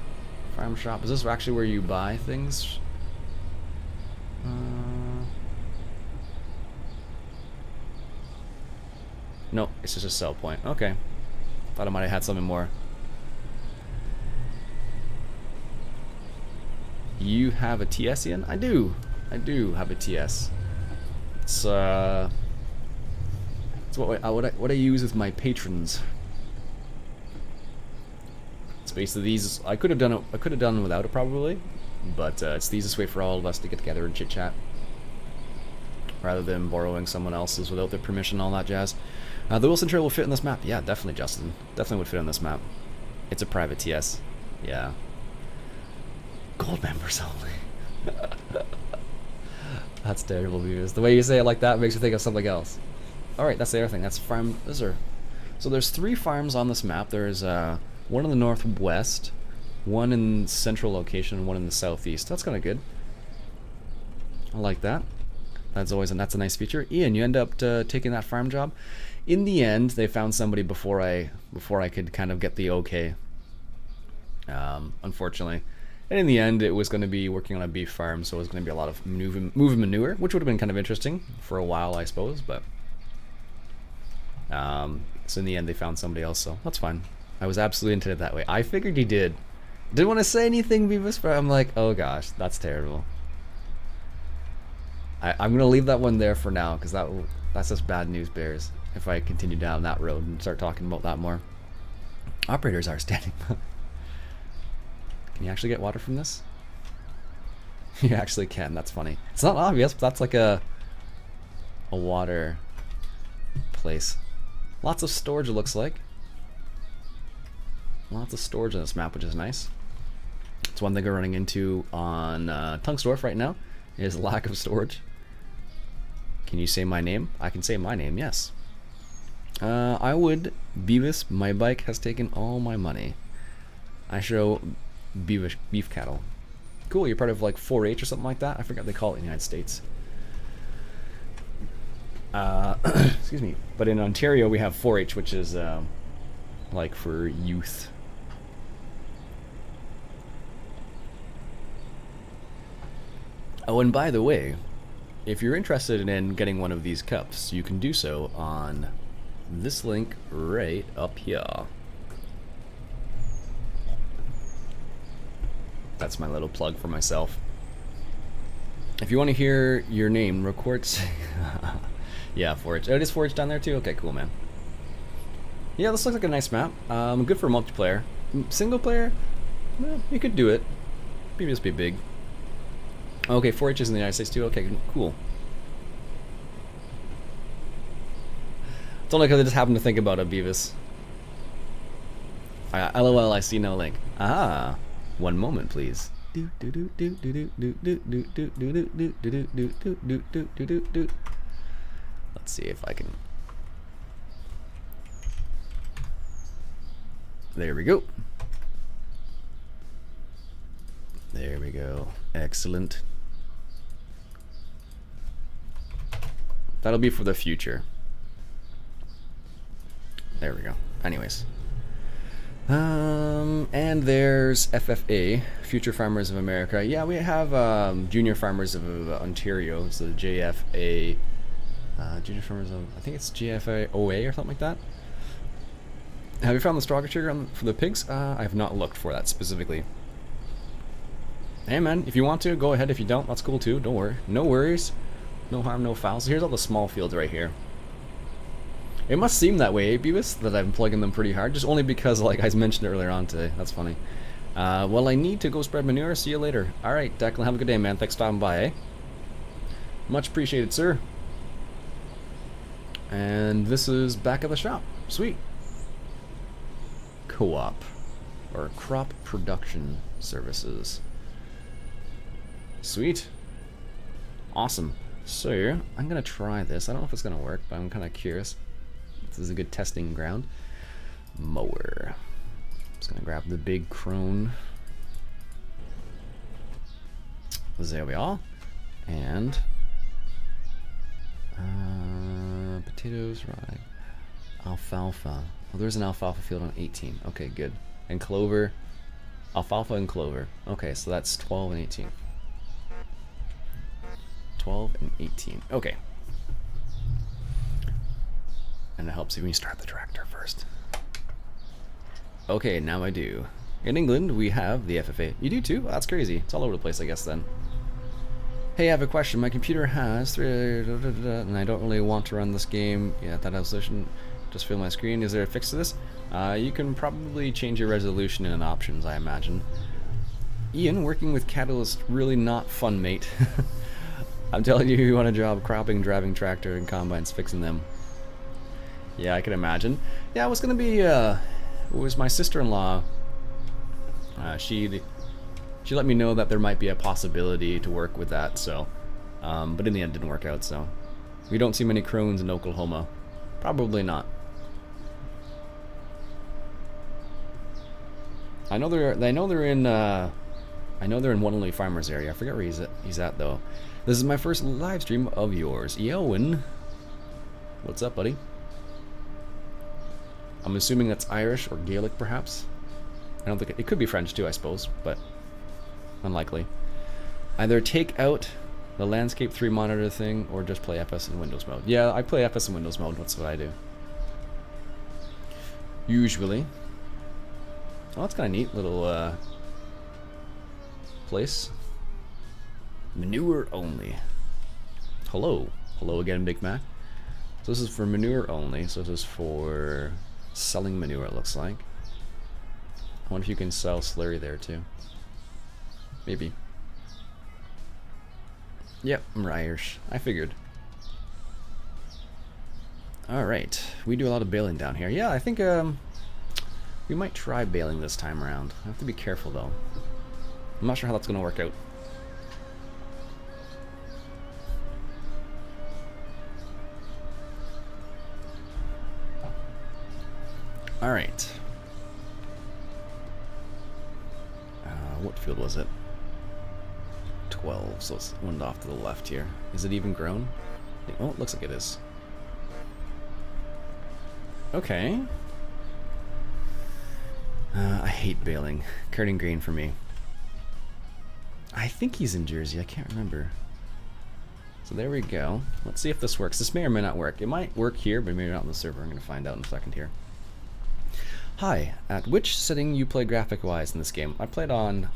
farm shop. Is this actually where you buy things? No, it's just a sell point. Okay. Thought I might have had something more. You have a TS, Ian? I do. I do have a TS. It's what I use with my patrons. It's basically these. I could have done it. I could have done without it probably, but it's the easiest way for all of us to get together and chit chat, rather than borrowing someone else's without their permission, all that jazz. The Wilson Trail will fit in this map. Yeah, definitely, Justin. Definitely would fit on this map. It's a private TS. Yeah. Gold members only. That's terrible, viewers. The way you say it like that makes me think of something else. Alright, that's the other thing. That's farm. So there's 3 farms on this map. There's one in the northwest, one in central location, and one in the southeast. That's kind of good. I like that. That's a nice feature. Ian, you end up taking that farm job. In the end, they found somebody before I could kind of get the okay. Unfortunately, and in the end, it was going to be working on a beef farm, so it was going to be a lot of moving manure, which would have been kind of interesting for a while, I suppose. But so in the end, they found somebody else, so that's fine. I was absolutely into it that way. I figured you did. Didn't want to say anything, Beavis, but I'm like, oh gosh, that's terrible. I'm gonna leave that one there for now, because that's just bad news bears if I continue down that road and start talking about that more. Operators are standing by. Can you actually get water from this? You actually can. That's funny. It's not obvious, but that's like a water place. Lots of storage, it looks like. Lots of storage on this map, which is nice. It's one thing we're running into on Tungsdorf right now, is lack of storage. Can you say my name? I can say my name, yes. I would. Beavis, my bike has taken all my money. I show beef cattle. Cool, you're part of like 4-H or something like that? I forgot they call it in the United States. Excuse me. But in Ontario we have 4-H, which is like for youth. Oh, and by the way, if you're interested in getting one of these cups, you can do so on this link right up here. That's my little plug for myself. If you want to hear your name, record. Yeah, forage. Oh, it is forage down there too? Okay, cool, man. Yeah, this looks like a nice map. Good for multiplayer. Single player? Well, you could do it. Maybe just be big. Okay, 4-H is in the United States too? Okay, cool. It's only because I just happened to think about it, Beavis. LOL, I see no link. Ah, one moment, please. Let's see if I can. There we go. There we go. Excellent. That'll be for the future. There we go. Anyways. And there's FFA, Future Farmers of America. Yeah, we have Junior Farmers of Ontario, so JFA. Junior Farmers of, I think it's JFA OA or something like that. Have you found the stronger trigger for the pigs? I have not looked for that specifically. Hey man, if you want to, go ahead. If you don't, that's cool too. Don't worry. No worries. No harm, no foul. So here's all the small fields right here. It must seem that way, Beavis, that I'm plugging them pretty hard. Just only because, like I mentioned earlier on today. That's funny. Well, I need to go spread manure. See you later. Alright, Declan, have a good day, man. Thanks for stopping by, eh? Much appreciated, sir. And this is back at the shop. Sweet. Co-op. Or crop production services. Sweet. Awesome. So, I'm going to try this. I don't know if it's going to work, but I'm kind of curious. This is a good testing ground. Mower. Just going to grab the big crone. There we are. And potatoes, right? Alfalfa. Oh, there's an alfalfa field on 18. Okay, good. And clover. Alfalfa and clover. Okay, so that's 12 and 18. 12 and 18. Okay. And it helps when you start the tractor first. Okay, now I do. In England, we have the FFA. You do too? Well, that's crazy. It's all over the place, I guess, then. Hey, I have a question. My computer has and I don't really want to run this game. Yeah, that resolution just fill my screen. Is there a fix to this? You can probably change your resolution in options, I imagine. Ian, working with cattle is really not fun, mate. I'm telling you, you want a job cropping, driving tractor, and combines, fixing them. Yeah, I can imagine. Yeah, it was gonna be. It was my sister-in-law. She let me know that there might be a possibility to work with that. So, but in the end, it didn't work out. So, we don't see many crones in Oklahoma. Probably not. I know they're in. I know they're in One Only Farmers area. I forget where he's at though. This is my first live stream of yours. Iain. What's up, buddy? I'm assuming that's Irish or Gaelic, perhaps. I don't think it could be French too, I suppose, but unlikely. Either take out the Landscape 3 monitor thing or just play FS in Windows mode. Yeah, I play FS in Windows mode. That's what I do. Usually. Oh, that's kind of neat. Little place. Manure only. Hello. Hello again, Big Mac. So this is for manure only. So this is for selling manure, it looks like. I wonder if you can sell slurry there too. Maybe. Yep, I'm Irish. I figured. Alright. We do a lot of baling down here. Yeah, I think we might try baling this time around. I have to be careful though. I'm not sure how that's going to work out. Alright. What field was it? 12, so it's one off to the left here. Is it even grown? Oh, it looks like it is. Okay. I hate baling. Carting grain for me. I think he's in Jersey, I can't remember. So there we go. Let's see if this works. This may or may not work. It might work here, but maybe not on the server. I'm going to find out in a second here. Hi, at which setting you play graphic-wise in this game? I played on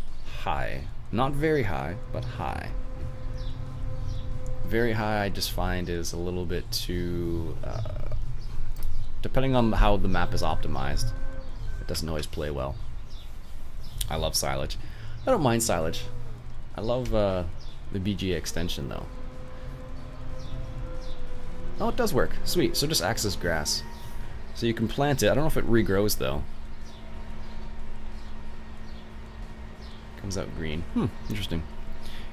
high. Not very high, but high. Very high I just find is a little bit too... depending on how the map is optimized, it doesn't always play well. I love silage. I don't mind silage. I love the BGA extension though. Oh, it does work. Sweet. So just acts as grass. So you can plant it. I don't know if it regrows though. Comes out green. Interesting.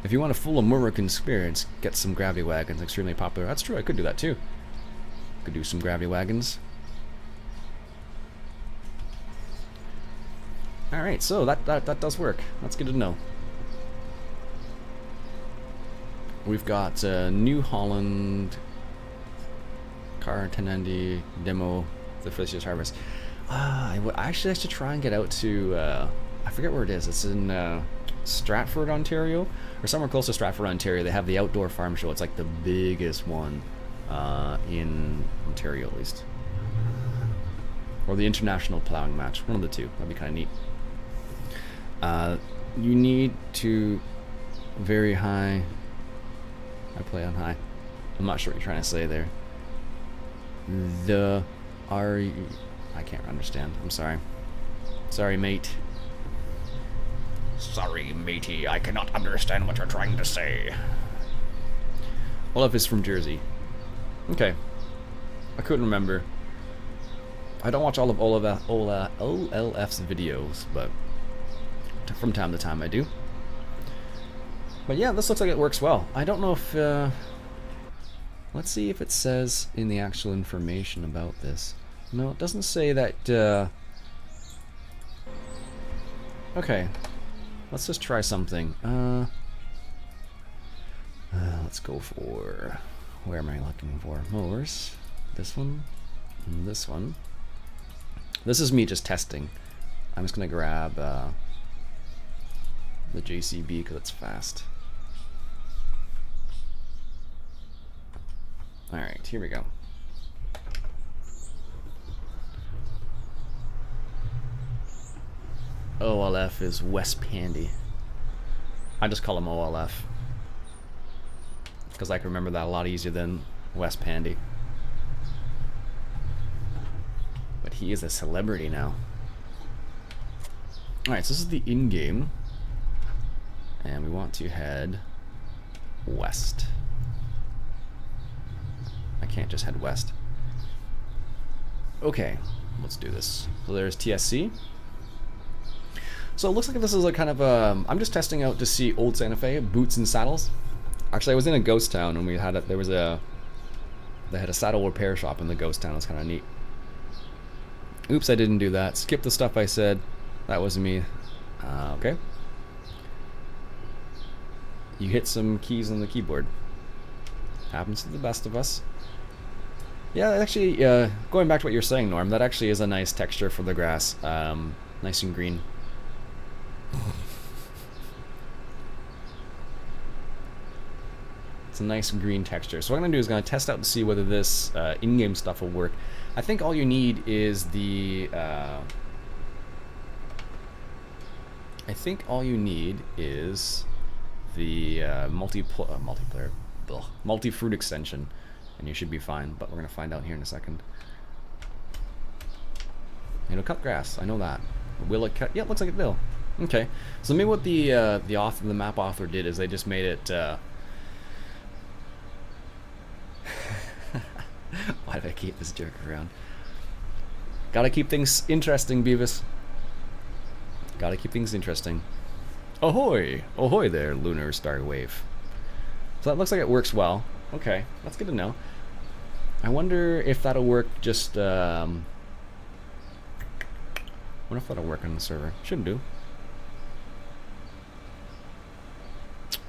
If you want a full American experience, get some gravity wagons. Extremely popular. That's true. I could do that too. Could do some gravity wagons. All right. So that does work. That's good to know. We've got New Holland, Car 1090 demo, the first year's harvest. Actually, I should try and get out to, I forget where it is. It's in Stratford, Ontario, or somewhere close to Stratford, Ontario. They have the outdoor farm show. It's like the biggest one in Ontario, at least. Or the international plowing match. One of the two. That'd be kind of neat. You need to very high. I play on high. I'm not sure what you're trying to say there. I can't understand. I'm sorry. Sorry, mate. Sorry, matey. I cannot understand what you're trying to say. Olaf is from Jersey. Okay. I couldn't remember. I don't watch all of OLF's videos, but from time to time I do. But yeah, this looks like it works well. I don't know if... let's see if it says in the actual information about this. No, it doesn't say that... Okay. Let's just try something. Let's go for... Where am I looking for? Mowers. This one. And this one. This is me just testing. I'm just going to grab the JCB because it's fast. Alright, here we go. OLF is West Pandy. I just call him OLF because I can remember that a lot easier than West Pandy. But he is a celebrity now. Alright, so this is the in-game. And we want to head west. I can't just head west. Okay, let's do this. So there's TSC. So it looks like this is a kind of a... I'm just testing out to see old Santa Fe, boots and saddles. Actually, I was in a ghost town and we had they had a saddle repair shop in the ghost town. It's kind of neat. Oops, I didn't do that. Skip the stuff I said. That wasn't me. Okay. You hit some keys on the keyboard. Happens to the best of us. Yeah, actually, going back to what you're saying, Norm, that actually is a nice texture for the grass. Nice and green. It's a nice green texture. So what I'm going to do is going to test out to see whether this in-game stuff will work. I think all you need is the... multi-fruit extension, and you should be fine, but we're going to find out here in a second. It'll cut grass, I know that. Will it cut? Yeah, it looks like it will. Okay, so maybe what the map author did is they just made it, why do I keep this jerk around? Gotta keep things interesting, Beavis. Gotta keep things interesting. Ahoy! Ahoy there, Lunar Star Wave. So that looks like it works well. Okay, that's good to know. I wonder if that'll work just, wonder if that'll work on the server. Shouldn't do.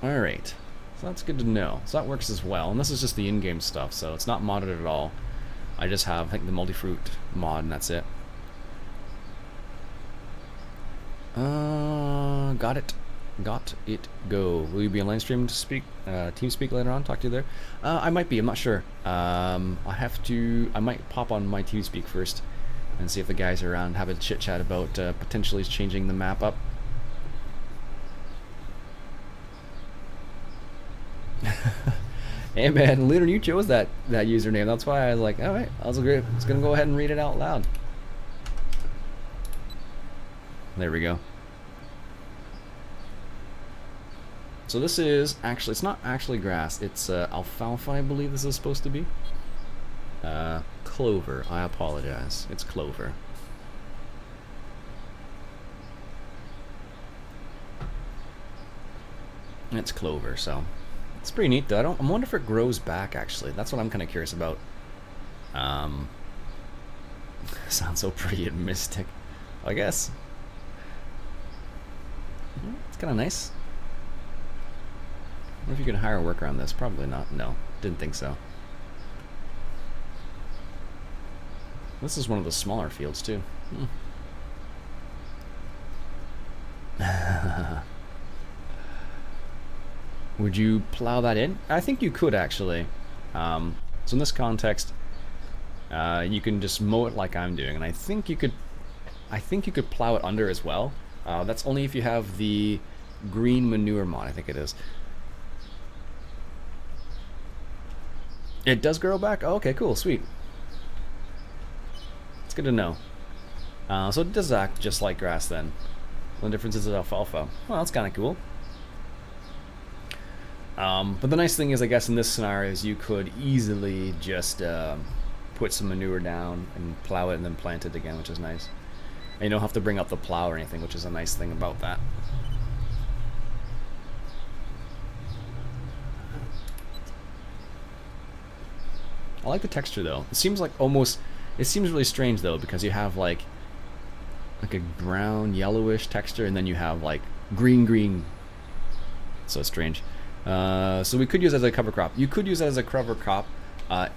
Alright, so that's good to know. So that works as well, and this is just the in-game stuff, so it's not modded at all. I just have, I think, the multi-fruit mod, and that's it. Got it. Got it. Go. Will you be on live stream to speak, TeamSpeak later on? Talk to you there. I might be. I'm not sure. I might pop on my TeamSpeak first and see if the guys are around. Have a chit chat about potentially changing the map up. Hey man, Leader, you chose that username. That's why I was like, all right, I was gonna go ahead and read it out loud. There we go. So this is actually, it's not actually grass, it's alfalfa, I believe this is supposed to be. Clover, I apologize, it's clover. It's clover, so it's pretty neat though. I wonder if it grows back actually. That's what I'm kind of curious about. Sounds so pretty and mystic, I guess. It's kind of nice. I wonder if you can hire a worker on this. Probably not. No, didn't think so. This is one of the smaller fields too. Would you plow that in? I think you could actually. So in this context, you can just mow it like I'm doing, and I think you could plow it under as well. That's only if you have the green manure mod, I think it is. It does grow back? Oh, okay, cool, sweet. It's good to know. So it does act just like grass then. The difference is alfalfa. Well, that's kind of cool. But the nice thing is, I guess, in this scenario is you could easily just put some manure down and plow it and then plant it again, which is nice. And you don't have to bring up the plow or anything, which is a nice thing about that. I like the texture though. It seems like almost, it seems really strange though, because you have like a brown yellowish texture and then you have like green. So strange. So we could use it as a cover crop. You could use it as a cover crop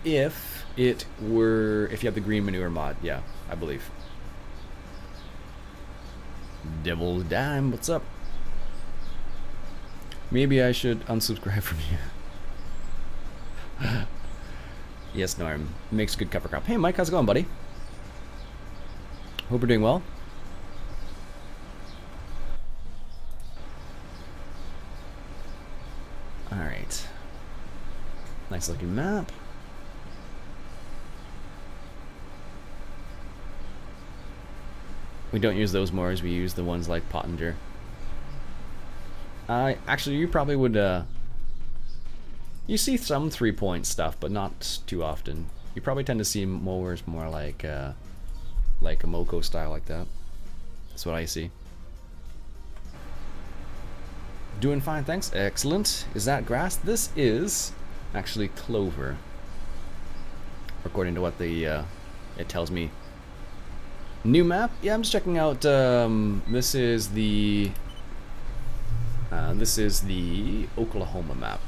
if you have the green manure mod. Yeah, I believe. Devil's Dime, what's up? Maybe I should unsubscribe from you. Yes, Norm. Makes good cover crop. Hey, Mike, how's it going, buddy? Hope you're doing well. Nice looking map. We don't use those mowers, we use the ones like Pottinger. Actually, you probably would, you see some 3-point stuff, but not too often. You probably tend to see mowers more like a Moco style like that. That's what I see. Doing fine, thanks. Excellent. Is that grass? This is actually clover, according to what the it tells me. New map? Yeah, I'm just checking out. This is the Oklahoma map,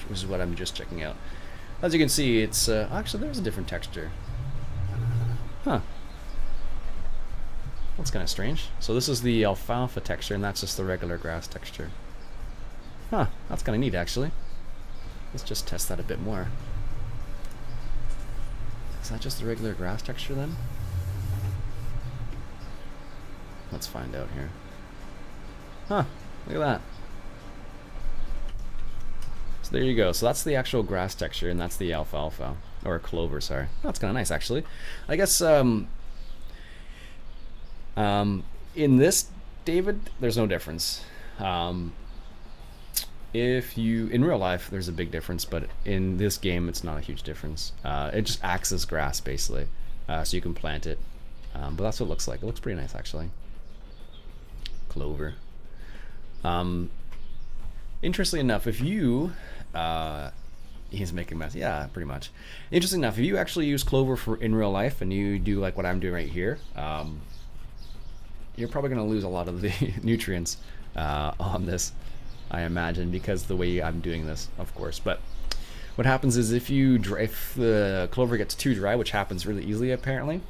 which is what I'm just checking out. As you can see, it's actually there's a different texture. Huh. That's kind of strange. So this is the alfalfa texture, and that's just the regular grass texture. Huh, that's kind of neat, actually. Let's just test that a bit more. Is that just the regular grass texture, then? Let's find out here. Huh, look at that. So there you go. So that's the actual grass texture, and that's the alfalfa. Or clover, sorry. That's kind of nice, actually. I guess, in this, David, there's no difference. If you, in real life, there's a big difference, but in this game, it's not a huge difference. It just acts as grass, basically, so you can plant it. But that's what it looks like. It looks pretty nice, actually. Clover. Interestingly enough, if you, he's making a mess. Yeah, pretty much. Interesting enough, if you actually use clover for in real life, and you do like what I'm doing right here, you're probably going to lose a lot of the nutrients on this, I imagine, because the way I'm doing this, of course. But what happens is if the clover gets too dry, which happens really easily apparently,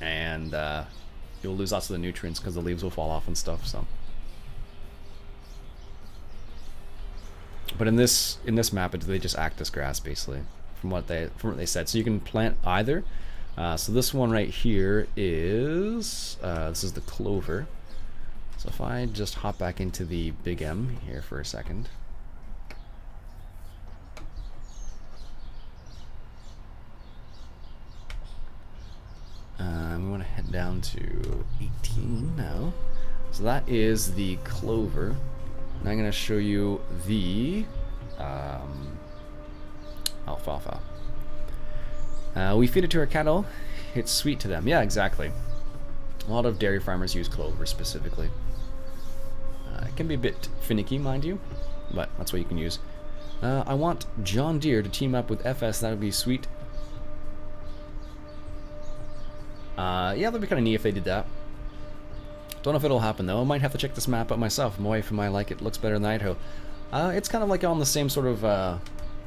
and you'll lose lots of the nutrients because the leaves will fall off and stuff. So, but in this map, they just act as grass basically, from what they said. So you can plant either. So this one right here is this is the clover. So if I just hop back into the Big M here for a second. We want to head down to 18 now. So that is the clover. And I'm going to show you the alfalfa. We feed it to our cattle. It's sweet to them. Yeah, exactly. A lot of dairy farmers use clover specifically. It can be a bit finicky, mind you, but that's what you can use. I want John Deere to team up with FS. That would be sweet. Yeah, that'd be kind of neat if they did that. Don't know if it'll happen though. I might have to check this map out myself. My wife might like it. Looks better than Idaho. It's kind of like on the same sort of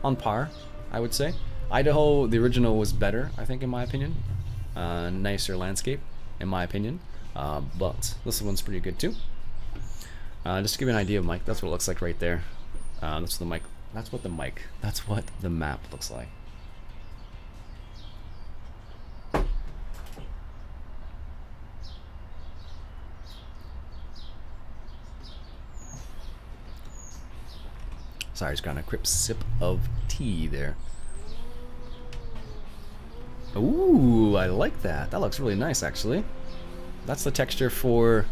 on par, I would say. Idaho, the original, was better, I think, in my opinion. Nicer landscape, in my opinion. But this one's pretty good too. Just to give you an idea of Mike, that's what it looks like right there. That's what the map looks like. Sorry, just got a quick sip of tea there. Ooh, I like that. That looks really nice, actually. That's the texture for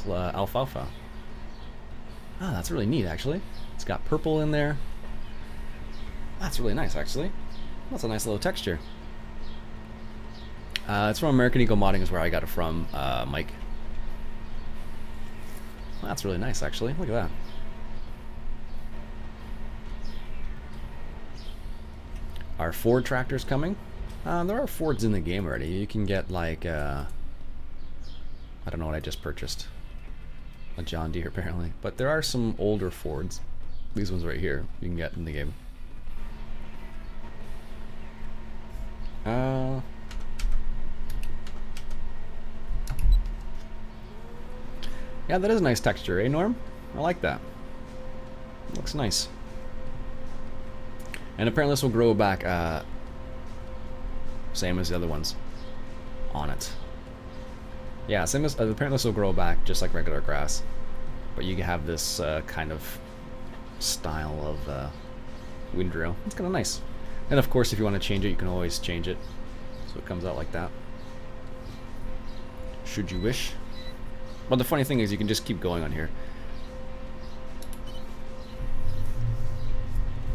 alfalfa. Ah, that's really neat, actually. It's got purple in there. That's really nice, actually. That's a nice little texture. It's from American Eagle Modding is where I got it from, Mike. That's really nice, actually. Look at that. Are Ford tractors coming? There are Fords in the game already. You can get like, I don't know what I just purchased. A John Deere apparently. But there are some older Fords. These ones right here you can get in the game. Yeah, that is a nice texture, eh, Norm? I like that. Looks nice. And apparently this will grow back, same as the other ones on it. Yeah, same as, apparently this will grow back just like regular grass. But you can have this kind of style of windrow. It's kind of nice. And of course, if you want to change it, you can always change it. So it comes out like that. Should you wish. But the funny thing is you can just keep going on here.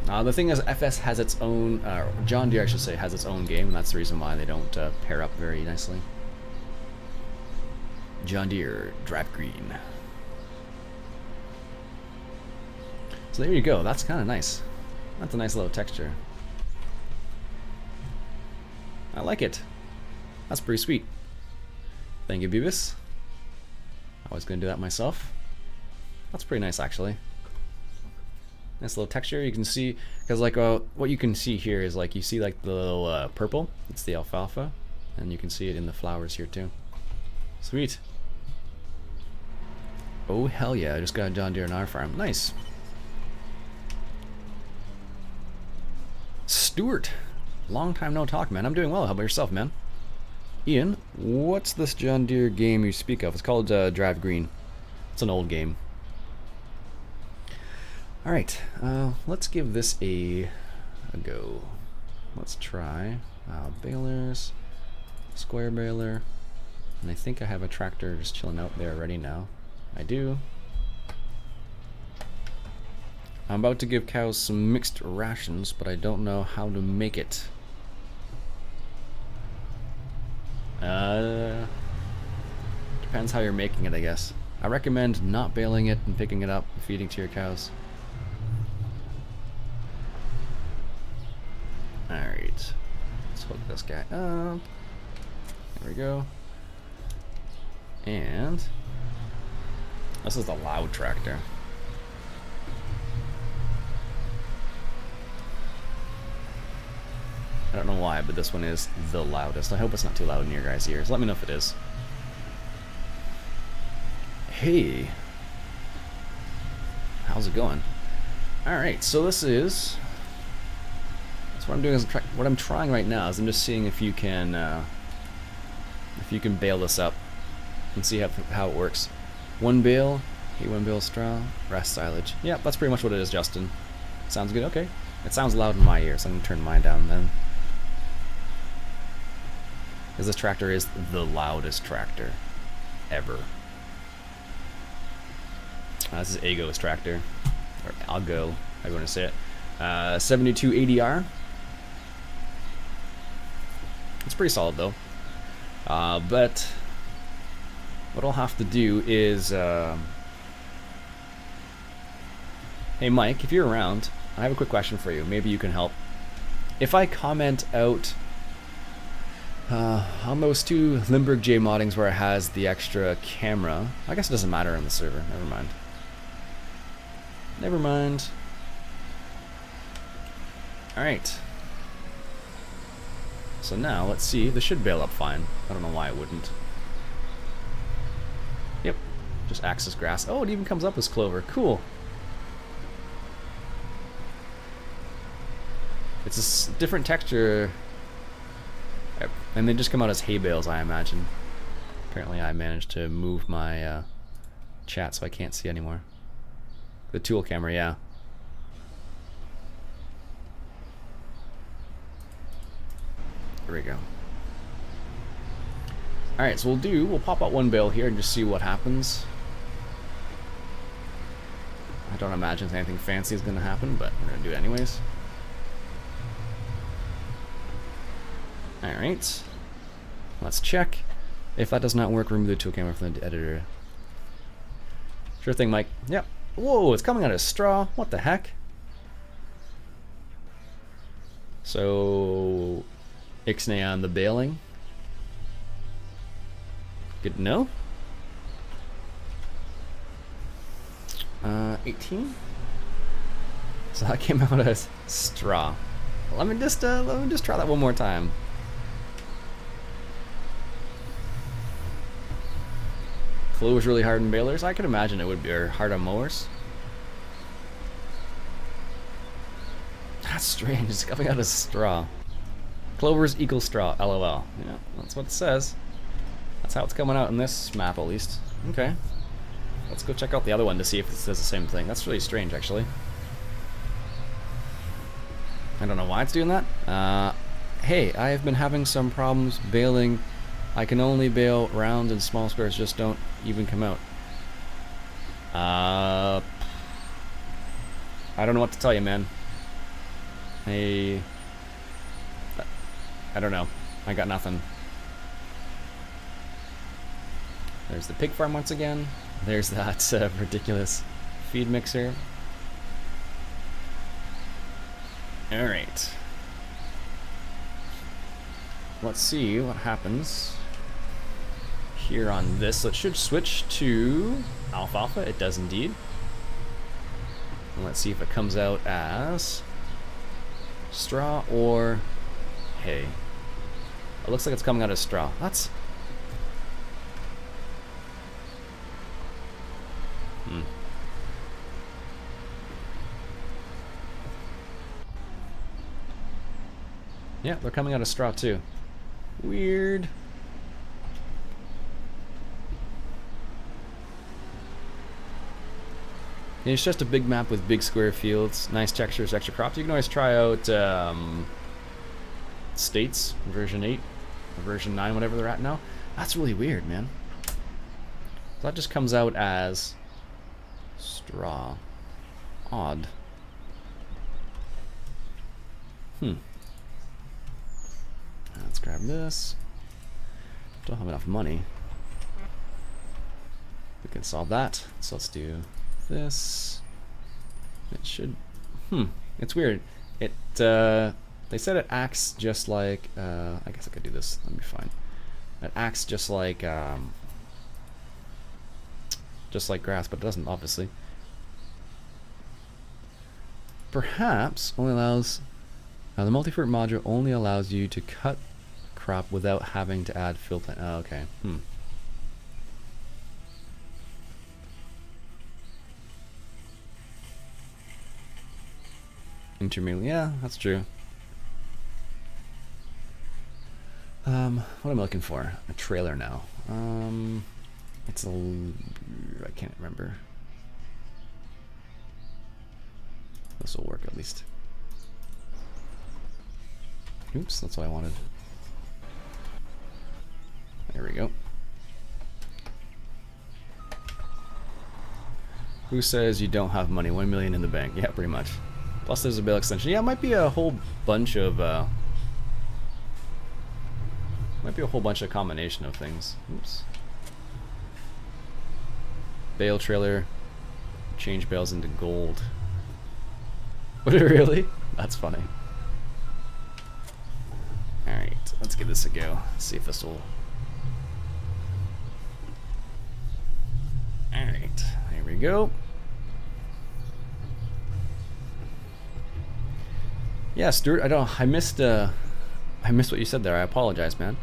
The thing is, FS has its own, John Deere I should say, has its own game, and that's the reason why they don't pair up very nicely. John Deere, Drive Green. So there you go, that's kind of nice. That's a nice little texture. I like it. That's pretty sweet. Thank you, Beavis. I was going to do that myself. That's pretty nice, actually. Nice little texture. You can see, because like what you can see here is like you see like the little purple. It's the alfalfa, and you can see it in the flowers here too. Sweet. Oh hell yeah! I just got a John Deere on our farm. Nice. Stuart, long time no talk, man. I'm doing well. How about yourself, man? Ian, what's this John Deere game you speak of? It's called Drive Green. It's an old game. Alright, let's give this a go. Let's try balers, square baler, and I think I have a tractor just chilling out there ready now. I do. I'm about to give cows some mixed rations, but I don't know how to make it. Depends how you're making it, I guess. I recommend not baling it and picking it up and feeding to your cows. Alright, let's hook this guy up. There we go. And this is the loud tractor. I don't know why, but this one is the loudest. I hope it's not too loud in your guys' ears. Let me know if it is. Hey, how's it going? Alright, so this is... what I'm doing is what I'm trying right now is I'm just seeing if you can bale this up and see how it works. One bale, one bale straw, rest silage. Yeah, that's pretty much what it is, Justin. Sounds good. Okay, it sounds loud in my ears. So I'm gonna turn mine down then, because this tractor is the loudest tractor ever. This is Ago's tractor, or Algo, how you want to say it. 7280R. It's pretty solid though. But what I'll have to do is, hey Mike, if you're around, I have a quick question for you. Maybe you can help. If I comment out on those two Limburg J moddings where it has the extra camera, I guess it doesn't matter on the server. Never mind. Never mind. Alright. So now, let's see. This should bail up fine. I don't know why it wouldn't. Yep. Just axis grass. Oh, it even comes up as clover. Cool. It's a different texture. Yep. And they just come out as hay bales, I imagine. Apparently I managed to move my chat so I can't see anymore. The tool camera, yeah. There we go. Alright, so we'll pop out one bale here and just see what happens. I don't imagine anything fancy is going to happen, but we're going to do it anyways. Alright. Let's check. If that does not work, remove the tool camera from the editor. Sure thing, Mike. Yep. Whoa, it's coming out of straw. What the heck? So... Ixnay on the baling. Good to know. 18. So that came out as straw. Let me just try that one more time. Clover's really hard in balers. I could imagine it would be hard on mowers. That's strange. It's coming out as straw. Clovers equals straw. LOL. Yeah, that's what it says. That's how it's coming out in this map, at least. Okay. Let's go check out the other one to see if it says the same thing. That's really strange, actually. I don't know why it's doing that. Hey, I have been having some problems baling. I can only bale round and small squares, just don't even come out. I don't know what to tell you, man. Hey, I don't know. I got nothing. There's the pig farm once again. There's that ridiculous feed mixer. Alright. Let's see what happens here on this. So it should switch to alfalfa. It does indeed. And let's see if it comes out as straw or hay. It looks like it's coming out as straw. That's... Yeah, they're coming out of straw too. Weird. Yeah, it's just a big map with big square fields, nice textures, extra crops. You can always try out states, version 8, or version 9, whatever they're at now. That's really weird, man. So that just comes out as straw. Odd. Let's grab this. Don't have enough money. We can solve that. So let's do this. It should... It's weird. It, they said it acts just like... I guess I could do this. That'd be fine. It acts just like grass, but it doesn't, obviously. Perhaps only allows... the multi-fruit module only allows you to cut crop without having to add fill time. Oh, okay. Intermediate. Yeah, that's true. What am I looking for? A trailer now. It's a... I can't remember. This will work at least. Oops, that's what I wanted. There we go. Who says you don't have money? 1 million in the bank. Yeah, pretty much. Plus there's a bale extension. Yeah, it might be a whole bunch of combination of things. Oops. Bale trailer. Change bales into gold. Would it really? That's funny. Alright, let's give this a go. See if this will... Alright, here we go. Yeah, Stuart, I missed what you said there. I apologize, man.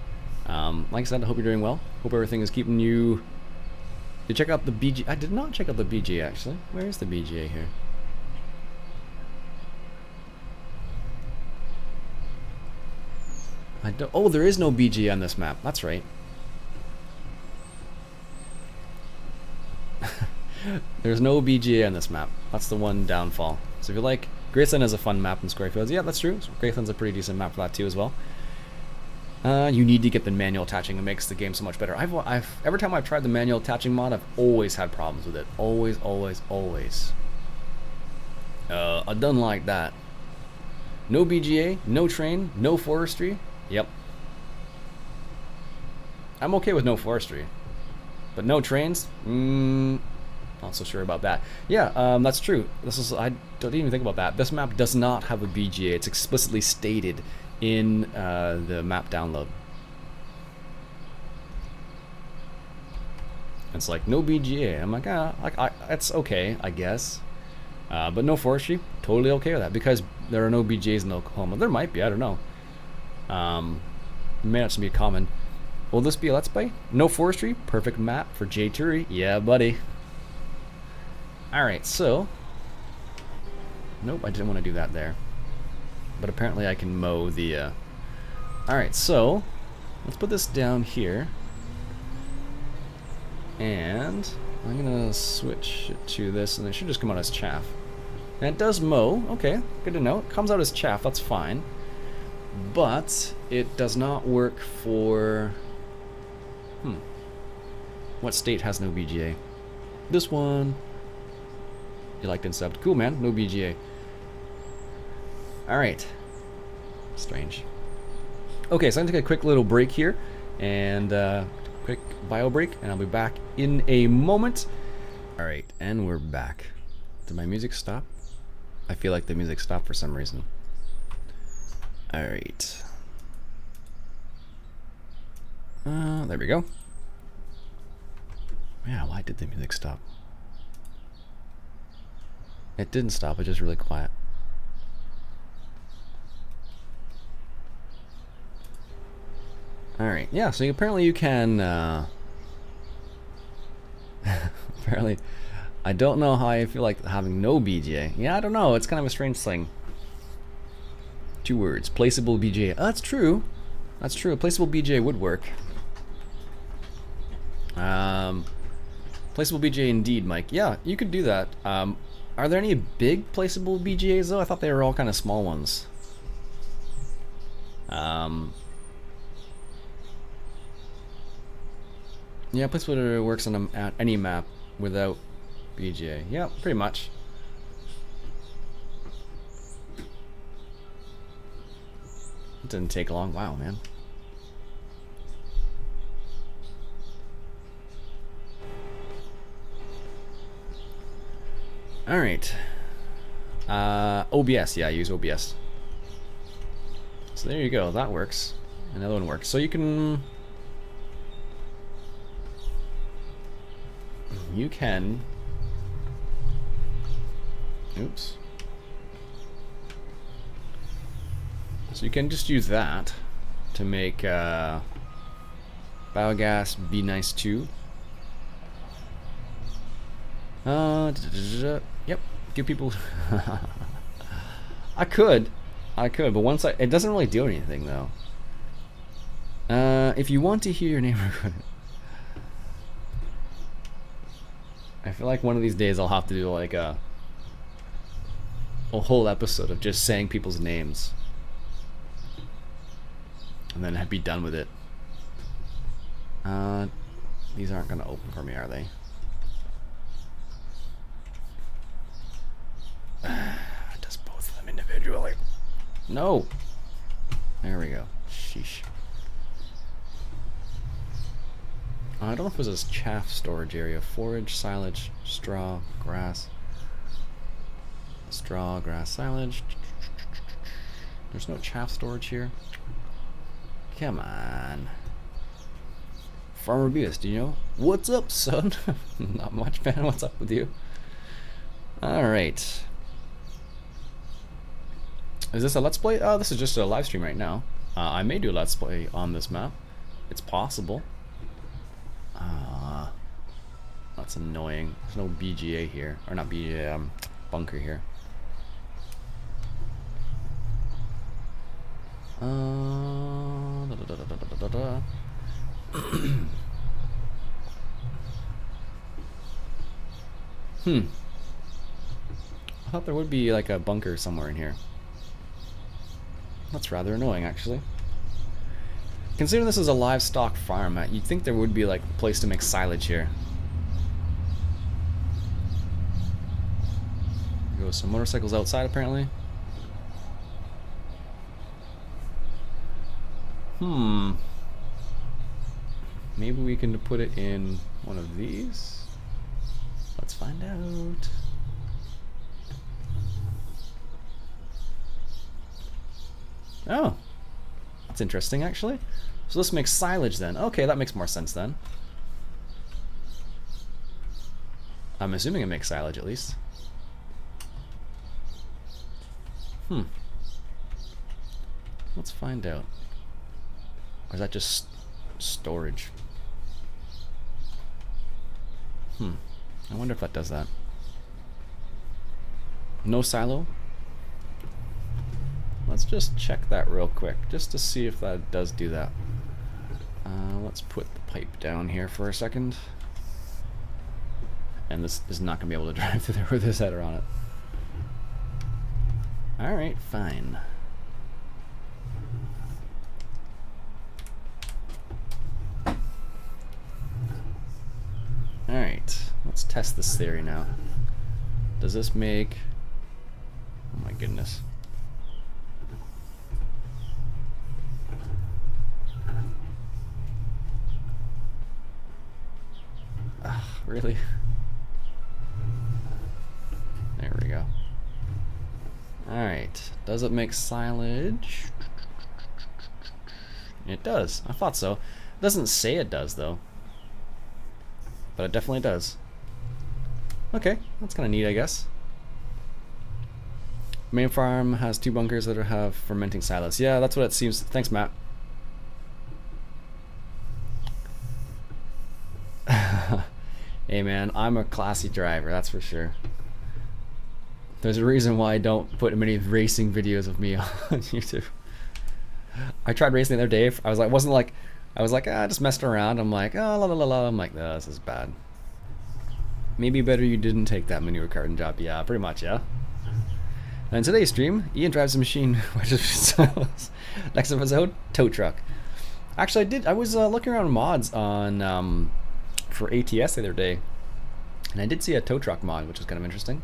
Like I said, I hope you're doing well. Hope everything is keeping you... Did you check out the BG? I did not check out the BGA, actually. Where is the BGA here? I don't... Oh, there is no BGA on this map. That's right. There's no BGA on this map. That's the one downfall. So if you like... Graceland is a fun map in Square Fields. Yeah, that's true. Graceland's a pretty decent map for that too as well. You need to get the manual attaching. It makes the game so much better. Every time I've tried the manual attaching mod, I've always had problems with it. Always, always, always. I done like that. No BGA, no train, no forestry. Yep. I'm okay with no forestry. But no trains? Not so sure about that. Yeah, that's true. I don't even think about that. This map does not have a BGA. It's explicitly stated in the map download. It's like no BGA. I'm like, it's okay, I guess. But no forestry, totally okay with that because there are no BGAs in Oklahoma. There might be, I don't know. It may not be common. Will this be a Let's Play? No forestry, perfect map for J Turi. Yeah, buddy. Alright, so... Nope, I didn't want to do that there. But apparently I can mow the... Alright, so... Let's put this down here. And... I'm going to switch it to this, and it should just come out as chaff. And it does mow. Okay, good to know. It comes out as chaff. That's fine. But it does not work for... What state has no BGA? This one. You liked and subbed. Cool, man. No BGA. Alright. Strange. Okay, so I'm going to take a quick little break here. And quick bio break. And I'll be back in a moment. Alright, and we're back. Did my music stop? I feel like the music stopped for some reason. Alright. There we go. Yeah, why did the music stop? It didn't stop, it's just really quiet. Alright, yeah, so apparently you can, apparently, I don't know how I feel like having no BGA. Yeah, I don't know, it's kind of a strange thing. 2 words, placeable BGA. Oh, that's true. That's true, a placeable BGA would work. Placeable BGA indeed, Mike. Yeah, you could do that. Are there any big placeable BGAs though? I thought they were all kind of small ones. Yeah, placeable works on any map without BGA. Yeah, pretty much. It didn't take long. Wow, man. Alright. OBS, yeah, I use OBS. So there you go, that works. Another one works. So you can... Oops. So you can just use that to make biogas be nice too. Yep, give people... I could, but once it doesn't really do anything though. If you want to hear your name recorded, I feel like one of these days I'll have to do like a whole episode of just saying people's names. And then I'd be done with it. These aren't gonna open for me, are they? Does both of them individually? No. There we go. Sheesh. I don't know if it was this chaff storage area. Forage, silage, straw, grass. Straw, grass, silage. There's no chaff storage here. Come on. Farmer Beatus, do you know? What's up, son? Not much, man. What's up with you? Alright. Is this a Let's Play? Oh, this is just a live stream right now. I may do a Let's Play on this map. It's possible. That's annoying. There's no BGA here. Or not BGA, bunker here. I thought there would be like a bunker somewhere in here. That's rather annoying, actually. Considering this is a livestock farm, you'd think there would be like a place to make silage here. There goes some motorcycles outside, apparently. Maybe we can put it in one of these. Let's find out. Oh, that's interesting, actually. So this makes silage then. Okay, that makes more sense then. I'm assuming it makes silage at least. Let's find out. Or is that just storage? I wonder if that does that. No silo? Let's just check that real quick, just to see if that does do that. Let's put the pipe down here for a second. And this is not going to be able to drive through there with this header on it. Alright, fine. Alright, let's test this theory now. Does this make... Oh my goodness. Ugh, really? There we go. Alright, does it make silage? It does. I thought so. It doesn't say it does though. But it definitely does. Okay, that's kind of neat, I guess. Main farm has 2 bunkers that have fermenting silos. Yeah, that's what it seems. Thanks, Matt. Hey man, I'm a classy driver, that's for sure. There's a reason why I don't put many racing videos of me on YouTube. I tried racing the other day. I was like, just messing around. I'm like, oh, la la la la. I'm like, no, this is bad. Maybe better you didn't take that manure carton job. Yeah, pretty much, yeah. And in today's stream, Ian drives a machine. Next episode, tow truck. Actually, I was looking around mods on for ATS the other day, and I did see a tow truck mod, which is kind of interesting.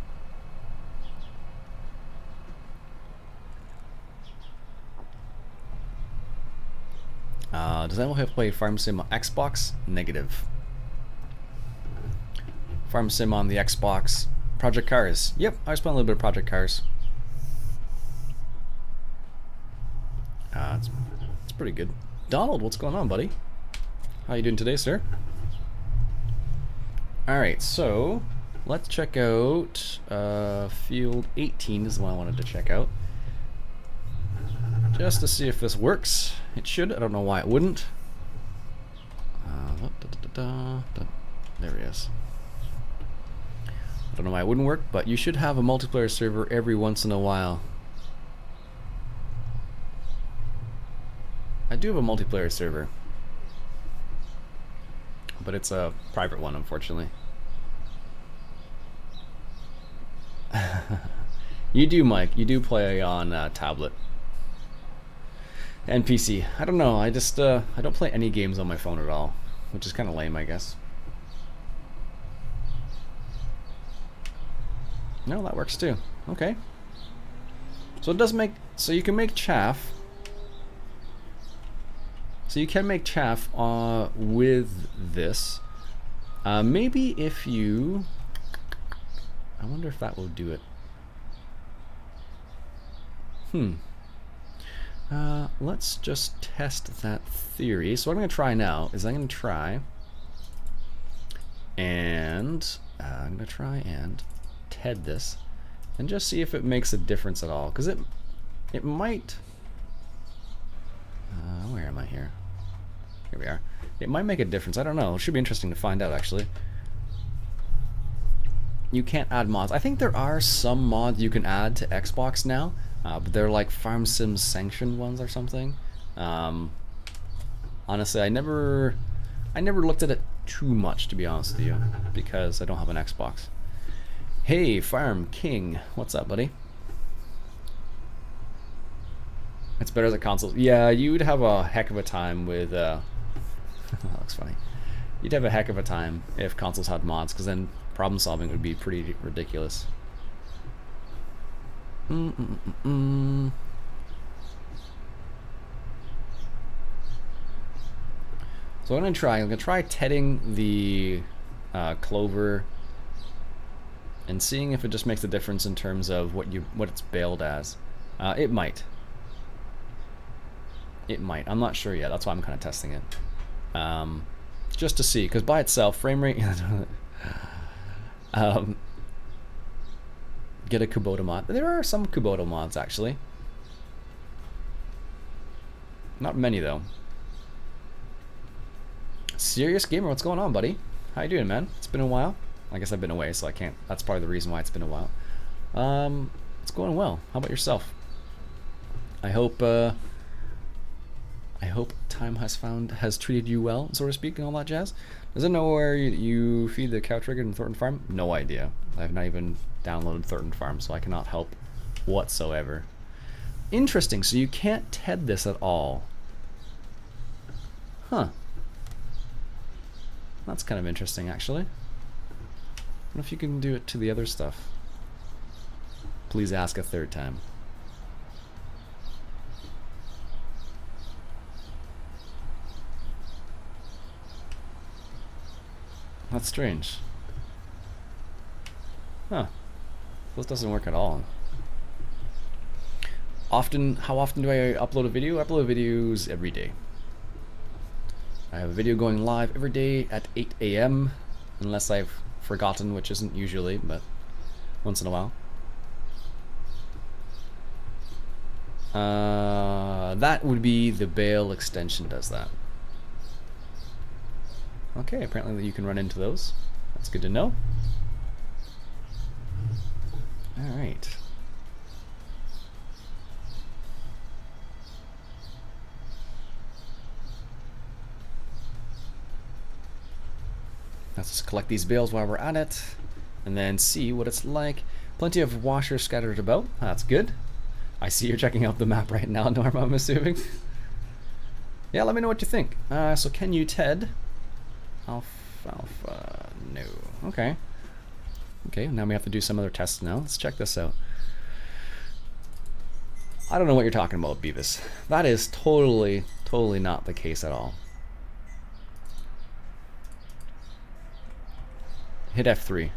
Does anyone have to play Farm Sim on Xbox? Negative. Farm Sim on the Xbox. Project Cars. Yep, I was playing a little bit of Project Cars. It's pretty good. Donald, what's going on, buddy? How you doing today, sir? Alright, so let's check out field 18 is the one I wanted to check out. Just to see if this works. It should. I don't know why it wouldn't. There he is. I don't know why it wouldn't work, but you should have a multiplayer server every once in a while. I do have a multiplayer server, but it's a private one, unfortunately. You do, Mike. You do play on tablet and PC. I don't know. I just I don't play any games on my phone at all, which is kind of lame, I guess. No, that works too. Okay. So it does make, so you can make chaff. So you can make chaff with this. Maybe if you, I wonder if that will do it. Let's just test that theory. So what I'm going to try now is I'm going to try and TED this and just see if it makes a difference at all, because it might. Where am I here? Here we are. It might make a difference. I don't know. It should be interesting to find out, actually. You can't add mods. I think there are some mods you can add to Xbox now, but they're like Farm Sim sanctioned ones or something. Honestly, I never looked at it too much, to be honest with you, because I don't have an Xbox. Hey, Farm King, what's up, buddy? It's better as a console. Yeah, you'd have a heck of a time with. That looks funny. You'd have a heck of a time if consoles had mods, because then problem solving would be pretty ridiculous. So I'm gonna try tedding the clover and seeing if it just makes a difference in terms of what it's baled as. It might. It might. I'm not sure yet. That's why I'm kind of testing it. Just to see, because by itself, frame rate. Get a Kubota mod. There are some Kubota mods, actually. Not many, though. Serious Gamer, what's going on, buddy? How you doing, man? It's been a while. I guess I've been away, so I can't. That's part of the reason why it's been a while. It's going well. How about yourself? I hope time has treated you well, so to speak, and all that jazz. Does it know where you feed the cow trigger in Thornton Farm? No idea. I've not even downloaded Thornton Farm, so I cannot help whatsoever. Interesting, so you can't TED this at all. Huh. That's kind of interesting, actually. I don't know if you can do it to the other stuff. Please ask a third time. That's strange. Huh. This doesn't work at all. How often do I upload a video? I upload videos every day. I have a video going live every day at 8 AM, unless I've forgotten, which isn't usually, but once in a while. That would be the bale extension does that. Okay, apparently you can run into those. That's good to know. Alright. Let's just collect these bales while we're at it, and then see what it's like. Plenty of washers scattered about. That's good. I see you're checking out the map right now, Norm, I'm assuming. Yeah, let me know what you think. So can you TED? Alfalfa, no. Okay. Okay, now we have to do some other tests now. Let's check this out. I don't know what you're talking about, Beavis. That is totally not the case at all. Hit F3.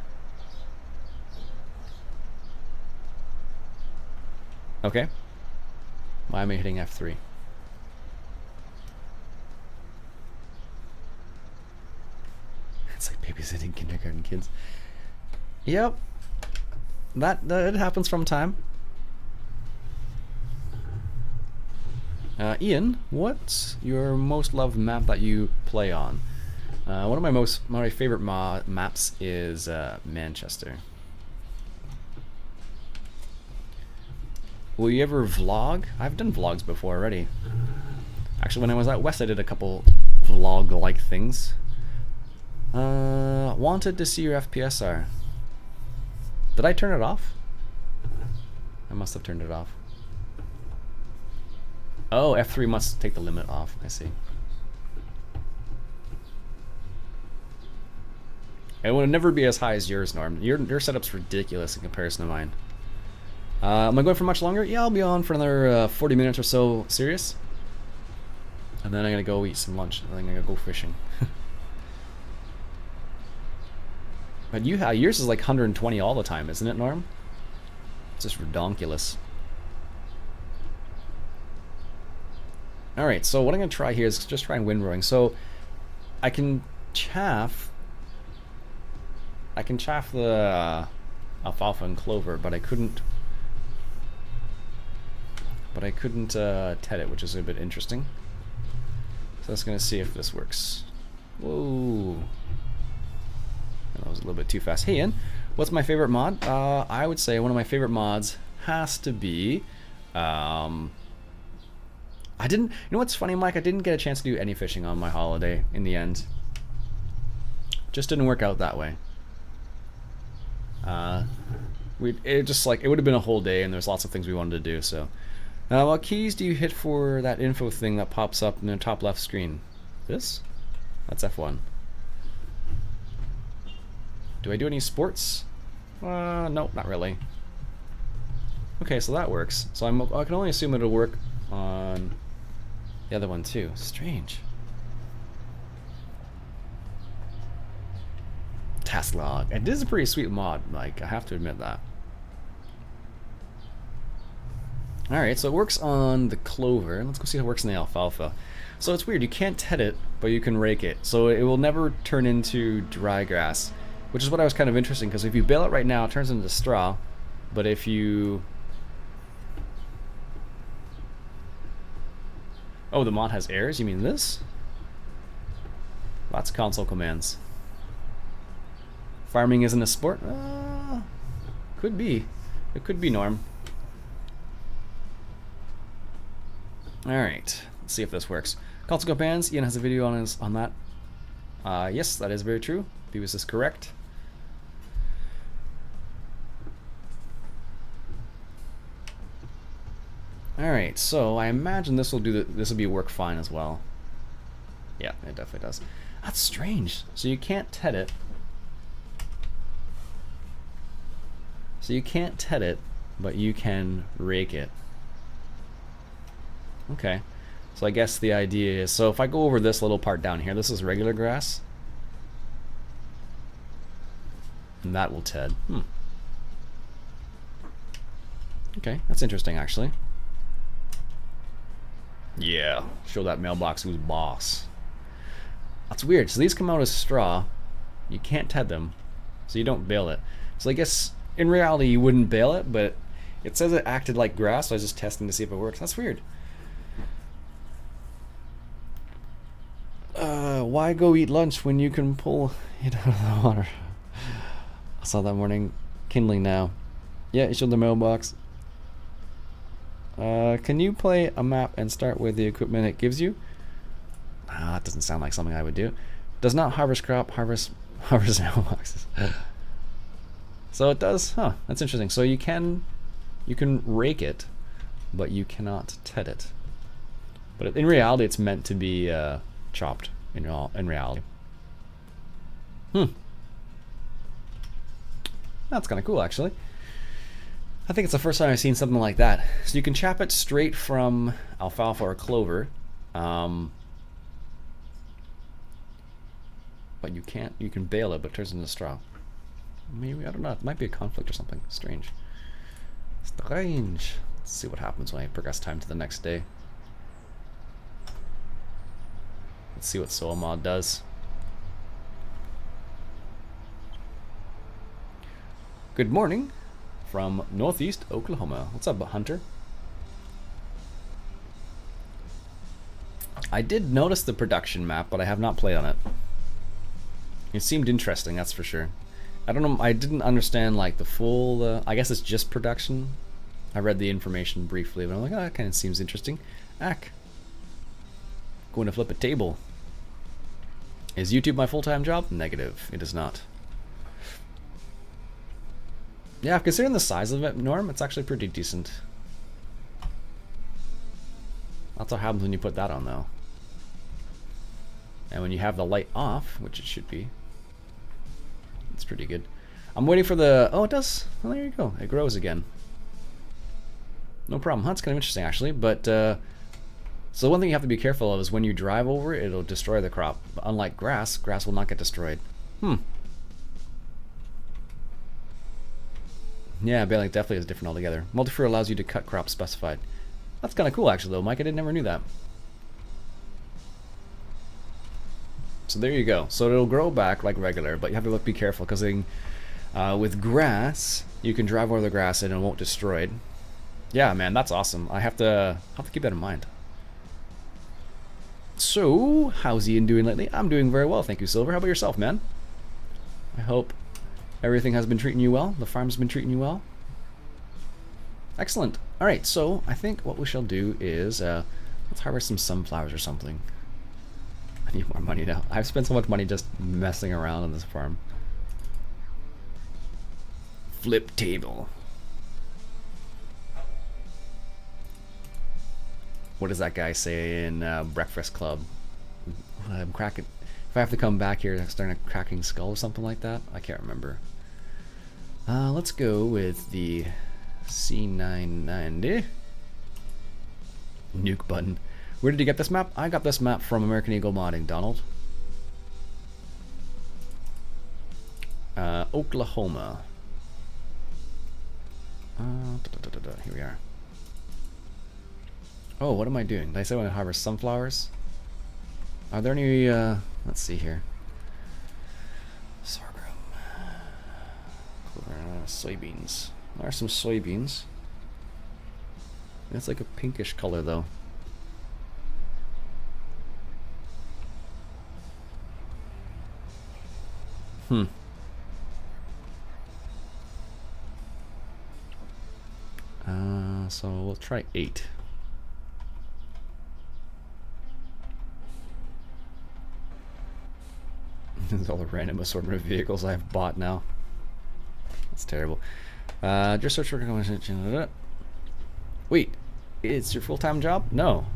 Okay. Why am I hitting F3? It's like babysitting kindergarten kids. Yep. That it happens from time. Iain, what's your most loved map that you play on? One of my favorite maps is Manchester. Will you ever vlog? I've done vlogs before already. Actually, when I was out west, I did a couple vlog-like things. Wanted to see your FPSR. Did I turn it off? I must have turned it off. Oh, F3 must take the limit off. I see. It will never be as high as yours, Norm. Your setup's ridiculous in comparison to mine. Am I going for much longer? Yeah, I'll be on for another 40 minutes or so, serious. And then I'm gonna go eat some lunch, and then I'm gonna go fishing. But yours is like 120 all the time, isn't it, Norm? It's just redonkulous. Alright, so what I'm gonna try here is just try and windrowing. So I can chaff the alfalfa and clover, but I couldn't TED it, which is a bit interesting. So let's gonna see if this works. Whoa. That was a little bit too fast. Hey, Iain, what's my favorite mod? I would say one of my favorite mods has to be you know what's funny, Mike? I didn't get a chance to do any fishing on my holiday in the end. Just didn't work out that way. It would have been a whole day, and there's lots of things we wanted to do. So, what keys do you hit for that info thing that pops up in the top left screen? This? That's F1. Do I do any sports? Nope, not really. Okay, so that works. So I can only assume it'll work on the other one too. Strange. Task log. It is a pretty sweet mod, like, I have to admit that. Alright, so it works on the clover. Let's go see how it works in the alfalfa. So it's weird, you can't TED it, but you can rake it. So it will never turn into dry grass, which is what I was kind of interested in, because if you bale it right now, it turns into straw. But if you... Oh, the mod has errors? You mean this? Lots of console commands. Farming isn't a sport? Could be. It could be, Norm. Alright, let's see if this works. Console commands, Iain has a video on that. Yes, that is very true. Beavis is correct. Alright, so I imagine this will do this will be work fine as well. Yeah, it definitely does. That's strange. So you can't ted it. So you can't ted it, but you can rake it. Okay. So I guess the idea is, so if I go over this little part down here, this is regular grass. And that will ted. Okay, that's interesting actually. Yeah, show that mailbox who's boss. That's weird. So these come out as straw. You can't ted them, so you don't bale it. So I guess in reality you wouldn't bale it, but it says it acted like grass, so I was just testing to see if it works. That's weird. Why go eat lunch when you can pull it out of the water? I saw that morning. Kindling now. Yeah, you showed the mailbox. Can you play a map and start with the equipment it gives you? That doesn't sound like something I would do. Does not harvest crop, harvest mailboxes. So it does, huh, that's interesting. So you can rake it, but you cannot ted it. But in reality it's meant to be chopped in reality. That's kind of cool actually. I think it's the first time I've seen something like that. So you can chop it straight from alfalfa or clover, but you can't. You can bale it, but it turns into straw. Maybe, I don't know. It might be a conflict or something. Strange. Strange. Let's see what happens when I progress time to the next day. Let's see what Soil Mod does. Good morning from Northeast Oklahoma. What's up, Hunter? I did notice the production map, but I have not played on it. It seemed interesting, that's for sure. I don't know, I didn't understand like the full, I guess it's just production. I read the information briefly, but I'm like, oh, that kind of seems interesting. Ack. Going to flip a table. Is YouTube my full-time job? Negative, it is not. Yeah, considering the size of it, Norm, it's actually pretty decent. That's what happens when you put that on, though. And when you have the light off, which it should be, it's pretty good. I'm waiting for the... Oh, it does. Well, there you go. It grows again. No problem. That's kind of interesting, actually. But, so one thing you have to be careful of is when you drive over it, it'll destroy the crop. But unlike grass, grass will not get destroyed. Yeah, baling definitely is different altogether. Multi-fruit allows you to cut crops specified. That's kind of cool, actually, though, Mike. I never knew that. So there you go. So it'll grow back like regular, but you have to be careful because with grass, you can drive over the grass and it won't destroy it. Yeah, man, that's awesome. I have to keep that in mind. So, how's Ian doing lately? I'm doing very well, thank you, Silver. How about yourself, man? I hope everything has been treating you well. The farm's been treating you well. Excellent. All right, so I think what we shall do is let's harvest some sunflowers or something. I need more money now. I've spent so much money just messing around on this farm. Flip table. What does that guy say in Breakfast Club? I'm cracking. If I have to come back here, I'm starting a cracking skull or something like that. I can't remember. Let's go with the C990 nuke button. Where did you get this map? I got this map from American Eagle Modding, Donald. Oklahoma. Here we are. Oh, what am I doing? Did I say I want to harvest sunflowers? Are there any, let's see here. Sorghum. Soybeans. There are some soybeans. It's like a pinkish color, though. So we'll try 8. This is all the random assortment of vehicles I've bought now. That's terrible. Just search for... Wait. It's your full-time job? No.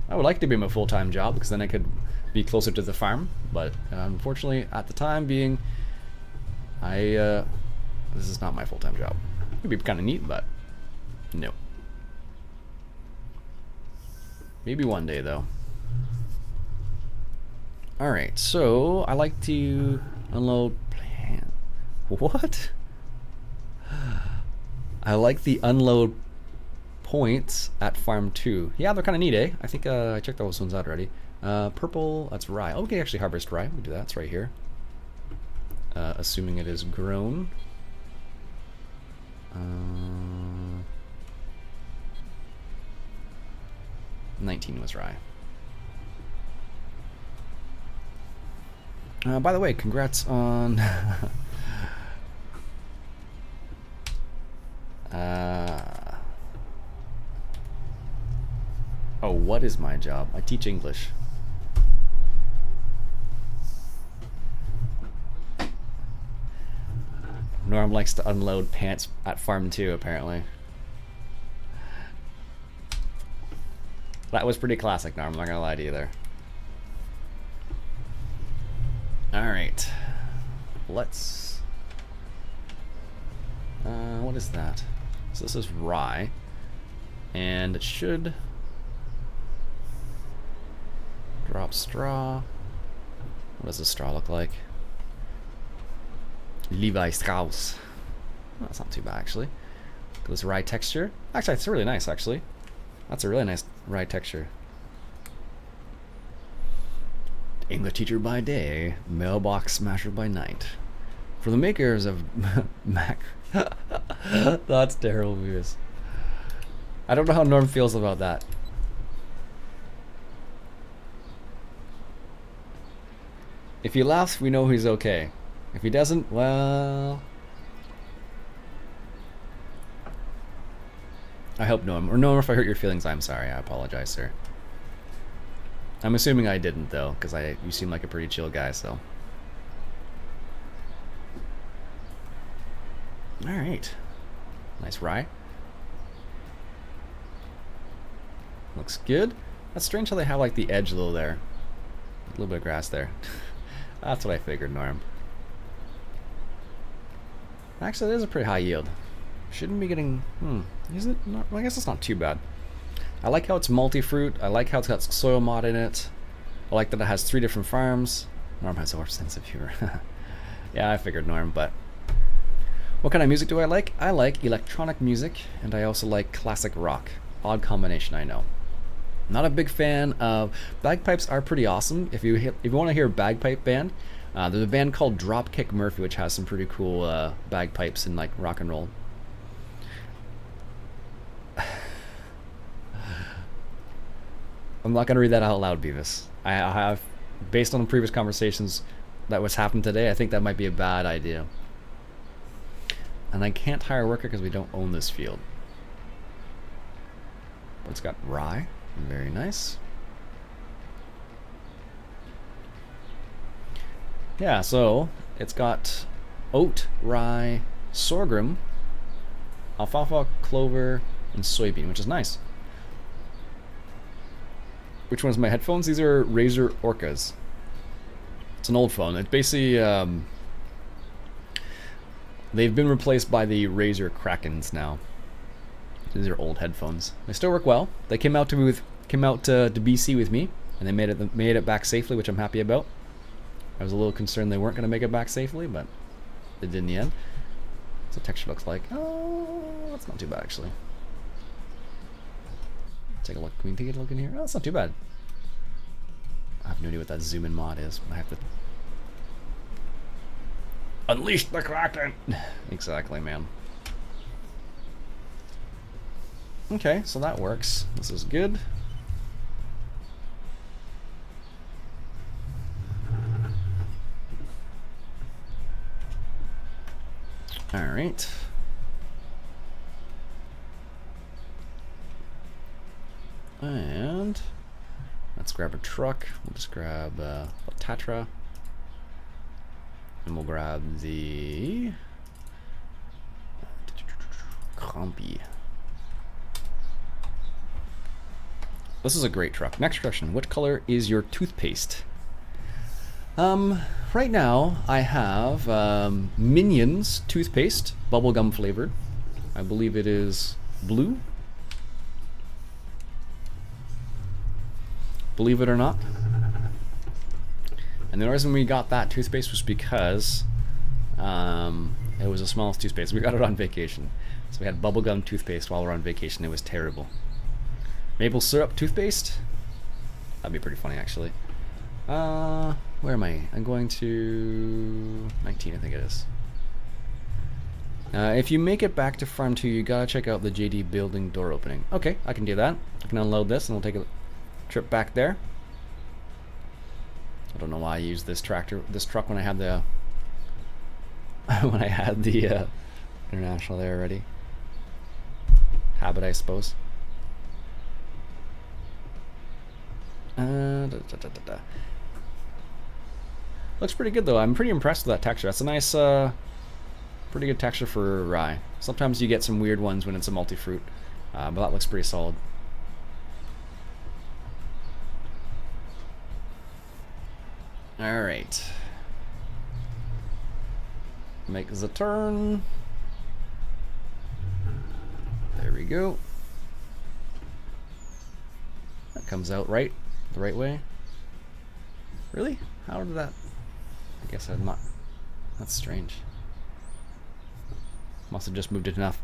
I would like to be my full-time job because then I could be closer to the farm. But unfortunately, at the time being, this is not my full-time job. It'd be kind of neat, but no. Maybe one day though. Alright, so I like to unload plant. What? I like the unload points at farm 2. Yeah, they're kind of neat, eh? I think I checked those ones out already. Purple, that's rye. Oh, we can actually harvest rye. We can do that. It's right here. Assuming it is grown. 19 was rye. By the way, congrats on oh, what is my job? I teach English. Norm likes to unload pants at farm 2, apparently. That was pretty classic, Norm, I'm not gonna lie to you there. Alright. Let's... what is that? So this is rye. And it should... drop straw. What does the straw look like? Levi Strauss. Oh, that's not too bad, actually. Look at this rye texture. Actually, it's really nice, actually. That's a really nice rye texture. English teacher by day, mailbox smasher by night. For the makers of Mac. That's terrible, viewers. I don't know how Norm feels about that. If he laughs, we know he's okay. If he doesn't, well... I hope Norm, or Norm, if I hurt your feelings, I'm sorry. I apologize, sir. I'm assuming I didn't, though, because you seem like a pretty chill guy, so... Alright. Nice rye. Looks good. That's strange how they have, like, the edge a little there. A little bit of grass there. That's what I figured, Norm. Actually, it is a pretty high yield. Shouldn't be getting... Is it? Not, well, I guess it's not too bad. I like how it's multi-fruit. I like how it's got soil mod in it. I like that it has 3 different farms. Norm has a sense of humor. Yeah, I figured, Norm, but... What kind of music do I like? I like electronic music, and I also like classic rock. Odd combination, I know. Not a big fan of... Bagpipes are pretty awesome. If you want to hear a bagpipe band, there's a band called Dropkick Murphy, which has some pretty cool bagpipes and like rock and roll. I'm not going to read that out loud, Beavis. I have, based on the previous conversations that was happened today, I think that might be a bad idea. And I can't hire a worker because we don't own this field. But it's got rye. Very nice. Yeah, so it's got oat, rye, sorghum, alfalfa, clover, and soybean, which is nice. Which one's my headphones? These are Razer Orcas. It's an old phone. It's basically they've been replaced by the Razer Krakens now. These are old headphones. They still work well. They came out to BC with me, and they made it back safely, which I'm happy about. I was a little concerned they weren't going to make it back safely, but they did in the end. What's the texture looks like? Oh, that's not too bad actually. Take a look. Can we take a look in here? Oh, that's not too bad. I have no idea what that zoom in mod is. I have to unleash the Kraken. Exactly, man. Okay, so that works. This is good. All right. And let's grab a truck. We'll just grab a Tatra. And we'll grab the Crumpy. This is a great truck. Next question. What color is your toothpaste? Right now I have Minions toothpaste, bubblegum flavored. I believe it is blue. Believe it or not. And the reason we got that toothpaste was because it was the smallest toothpaste. We got it on vacation. So we had bubblegum toothpaste while we were on vacation. It was terrible. Maple syrup toothpaste? That'd be pretty funny, actually. Where am I? I'm going to 19, I think it is. If you make it back to Farm 2, you gotta check out the JD building door opening. Okay, I can do that. I can unload this and we'll take a trip back there. I don't know why I used this truck when I had the international there already. Habit, I suppose. Looks pretty good though. I'm pretty impressed with that texture. That's a nice, pretty good texture for rye. Sometimes you get some weird ones when it's a multi-fruit, but that looks pretty solid. All right. Make the turn. There we go. That comes out right, the right way. Really? How did that? I guess I'm not. That's strange. Must have just moved it enough.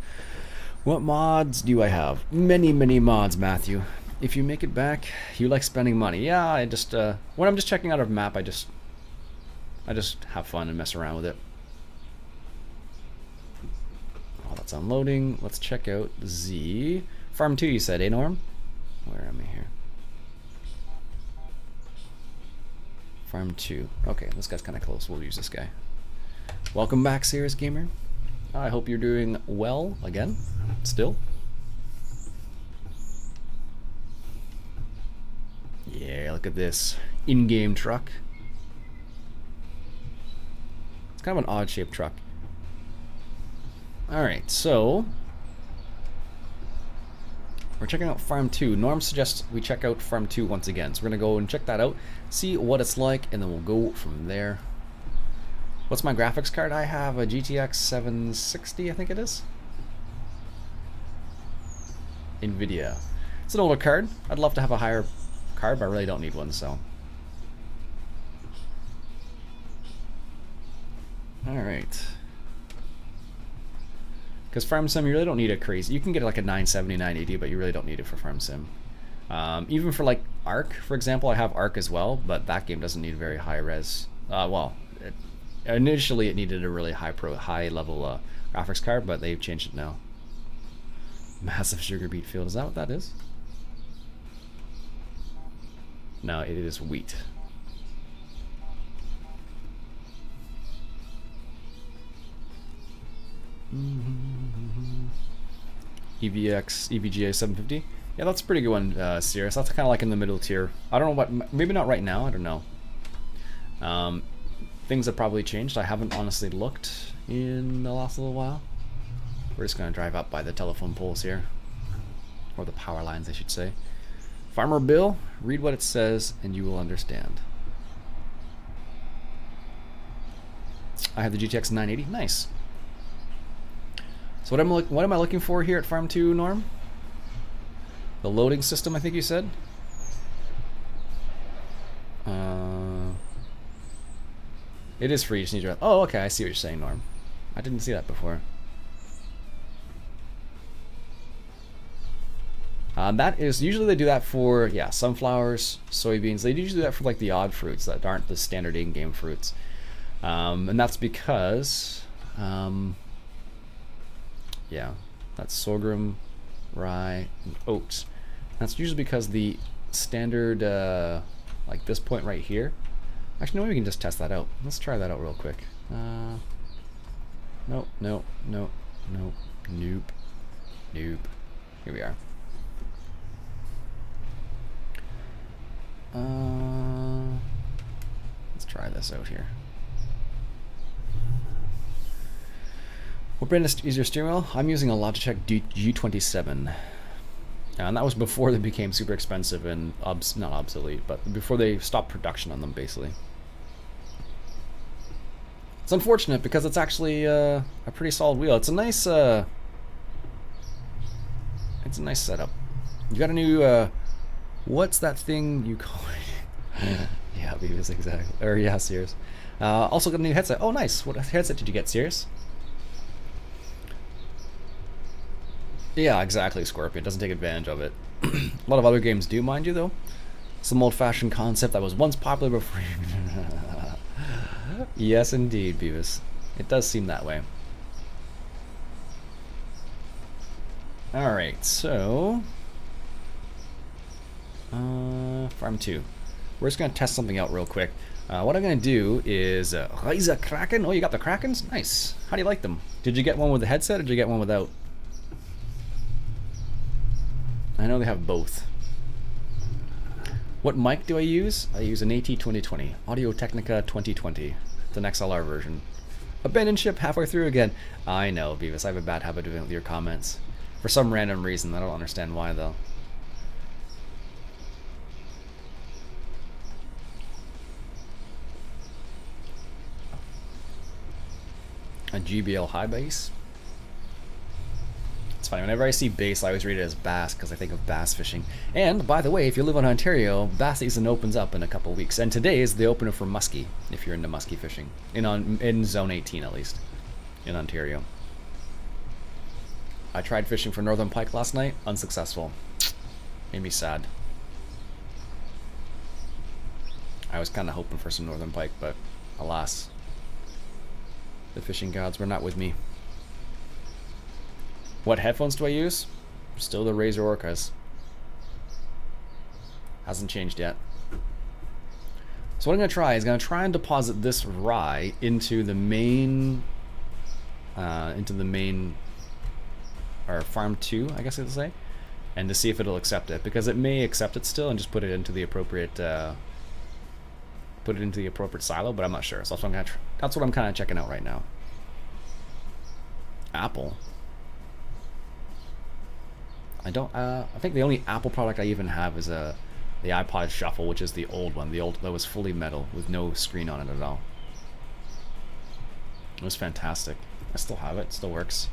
What mods do I have? Many, many mods, Matthew. If you make it back, you like spending money. Yeah, I just when I'm just checking out a map, I just have fun and mess around with it. Oh, that's unloading. Let's check out Z. Farm 2, you said, eh, Norm? Where am I here? Farm 2. Okay, this guy's kind of close. We'll use this guy. Welcome back, Serious Gamer. I hope you're doing well again. Still. Yeah, look at this in-game truck. It's kind of an odd-shaped truck. Alright, so we're checking out Farm 2. Norm suggests we check out Farm 2 once again. So we're going to go and check that out, see what it's like, and then we'll go from there. What's my graphics card? I have a GTX 760, I think it is. NVIDIA. It's an older card. I'd love to have a higher card, but I really don't need one, so. Alright. Because Farm Sim, you really don't need a crazy. You can get like a 970, 980, but you really don't need it for Farm Sim. Even for like Ark, for example, I have Ark as well, but that game doesn't need very high res. Initially it needed a really high level graphics card, but they've changed it now. Massive sugar beet field. Is that what that is? No, it is wheat. EVGA 750. Yeah, that's a pretty good one, Sirius. That's kind of like in the middle tier. I don't know what, maybe not right now, I don't know. Things have probably changed. I haven't honestly looked in the last little while. We're just going to drive up by the telephone poles here. Or the power lines, I should say. Farmer Bill, read what it says and you will understand. I have the GTX 980. Nice. So what am I looking for here at Farm 2, Norm? The loading system, I think you said? It is free, you just need to... Oh, okay, I see what you're saying, Norm. I didn't see that before. That is... Usually they do that for, yeah, sunflowers, soybeans. They usually do that for, like, the odd fruits that aren't the standard in-game fruits. And that's because... yeah, that's sorghum, rye, and oats. That's usually because the standard, like this point right here. Actually, no, maybe we can just test that out. Let's try that out real quick. Nope, nope, nope, nope, nope, nope. Here we are. Let's try this out here. What brand is your steering wheel? I'm using a Logitech G27. And that was before they became super expensive and not obsolete, but before they stopped production on them, basically. It's unfortunate because it's actually a pretty solid wheel. It's a nice setup. You got a new what's that thing you call it? Yeah, Beavis, exactly. Or yeah, Sears. Also got a new headset. Oh, nice. What headset did you get, Sears? Yeah, exactly, Scorpion. Doesn't take advantage of it. A lot of other games do, mind you, though. Some old-fashioned concept that was once popular before. Yes, indeed, Beavis. It does seem that way. Alright, so... Farm 2. We're just going to test something out real quick. What I'm going to do is... Raise a Kraken. Oh, you got the Krakens? Nice. How do you like them? Did you get one with a headset or did you get one without? I know they have both. What mic do I use? I use an AT2020. Audio-Technica 2020. It's an XLR version. Abandoned ship halfway through again. I know, Beavis. I have a bad habit of doing it with your comments. For some random reason. I don't understand why, though. A GBL high base. It's funny, whenever I see bass, I always read it as bass because I think of bass fishing. And, by the way, if you live in Ontario, bass season opens up in a couple of weeks. And today is the opener for muskie, if you're into muskie fishing. In Zone 18, at least, in Ontario. I tried fishing for northern pike last night, unsuccessful. Made me sad. I was kind of hoping for some northern pike, but alas, the fishing gods were not with me. What headphones do I use? Still the Razer Orcas. Hasn't changed yet. So what I'm going to try is going to try and deposit this rye into the main, or farm 2, I guess I would say, and to see if it'll accept it, because it may accept it still and just put it into the appropriate, silo, but I'm not sure. So that's what I'm kind of checking out right now. Apple. I think the only Apple product I even have is the iPod Shuffle, which is the old one, that was fully metal with no screen on it at all. It was fantastic. I still have it still works.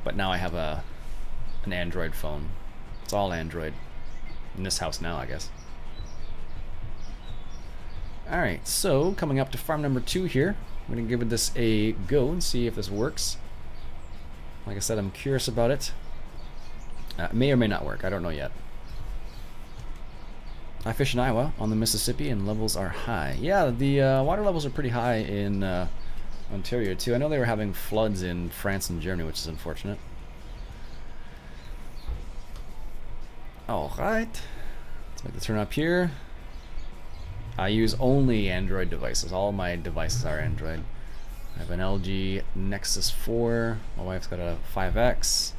But now I have an Android phone. It's all Android in this house now, I guess. Alright, so coming up to farm number 2 here. I'm going to give this a go and see if this works. Like I said, I'm curious about it. May or may not work. I don't know yet. I fish in Iowa on the Mississippi and levels are high. Yeah, the water levels are pretty high in Ontario too. I know they were having floods in France and Germany, which is unfortunate. Alright. Let's make the turn up here. I use only Android devices. All my devices are Android. I have an LG Nexus 4. My wife's got a 5X.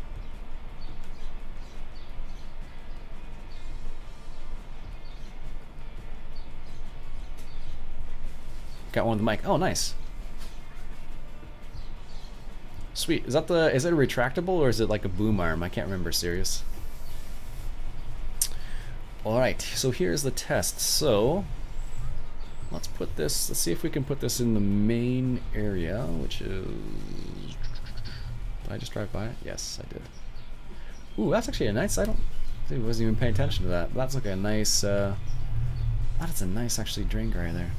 Got one with the mic. Oh, nice. Sweet. Is it a retractable or is it like a boom arm? I can't remember. Serious. All right. So here's the test. So let's see if we can put this in the main area, which is... Did I just drive by it? Yes, I did. Ooh, that's actually a nice... I wasn't even paying attention to that. That's like a nice... that's a nice, actually, drain dryer there.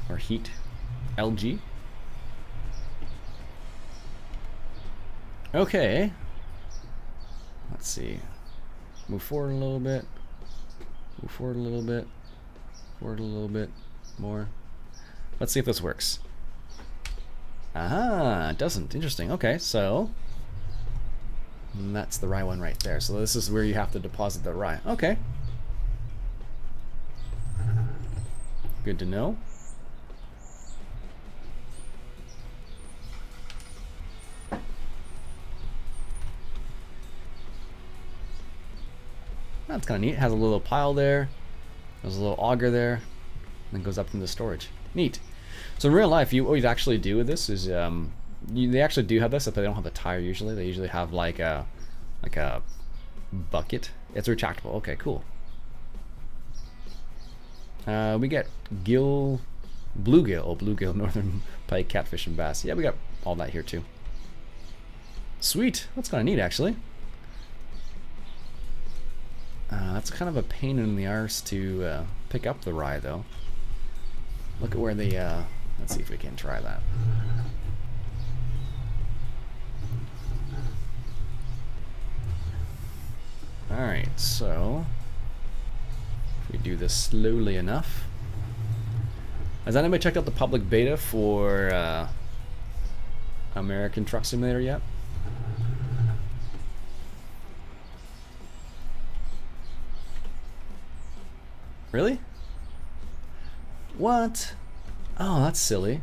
Or heat. LG. Okay. Let's see. Move forward a little bit. Move forward a little bit. Forward a little bit more. Let's see if this works. Aha, it doesn't. Interesting. Okay, so that's the rye one right there. So this is where you have to deposit the rye. Okay. Good to know. That's kind of neat. It has a little pile there. There's a little auger there, and then goes up into the storage. Neat. So in real life, what you'd actually do with this is they actually do have this, but they don't have the tire usually. They usually have like a bucket. It's retractable. Okay, cool. We get bluegill, bluegill, northern pike, catfish, and bass. Yeah, we got all that here too. Sweet. That's kind of neat, actually. That's kind of a pain in the arse to pick up the rye, though. Look at where they. Let's see if we can try that. Alright, so if we do this slowly enough. Has anybody checked out the public beta for American Truck Simulator yet? Really? What? Oh, that's silly.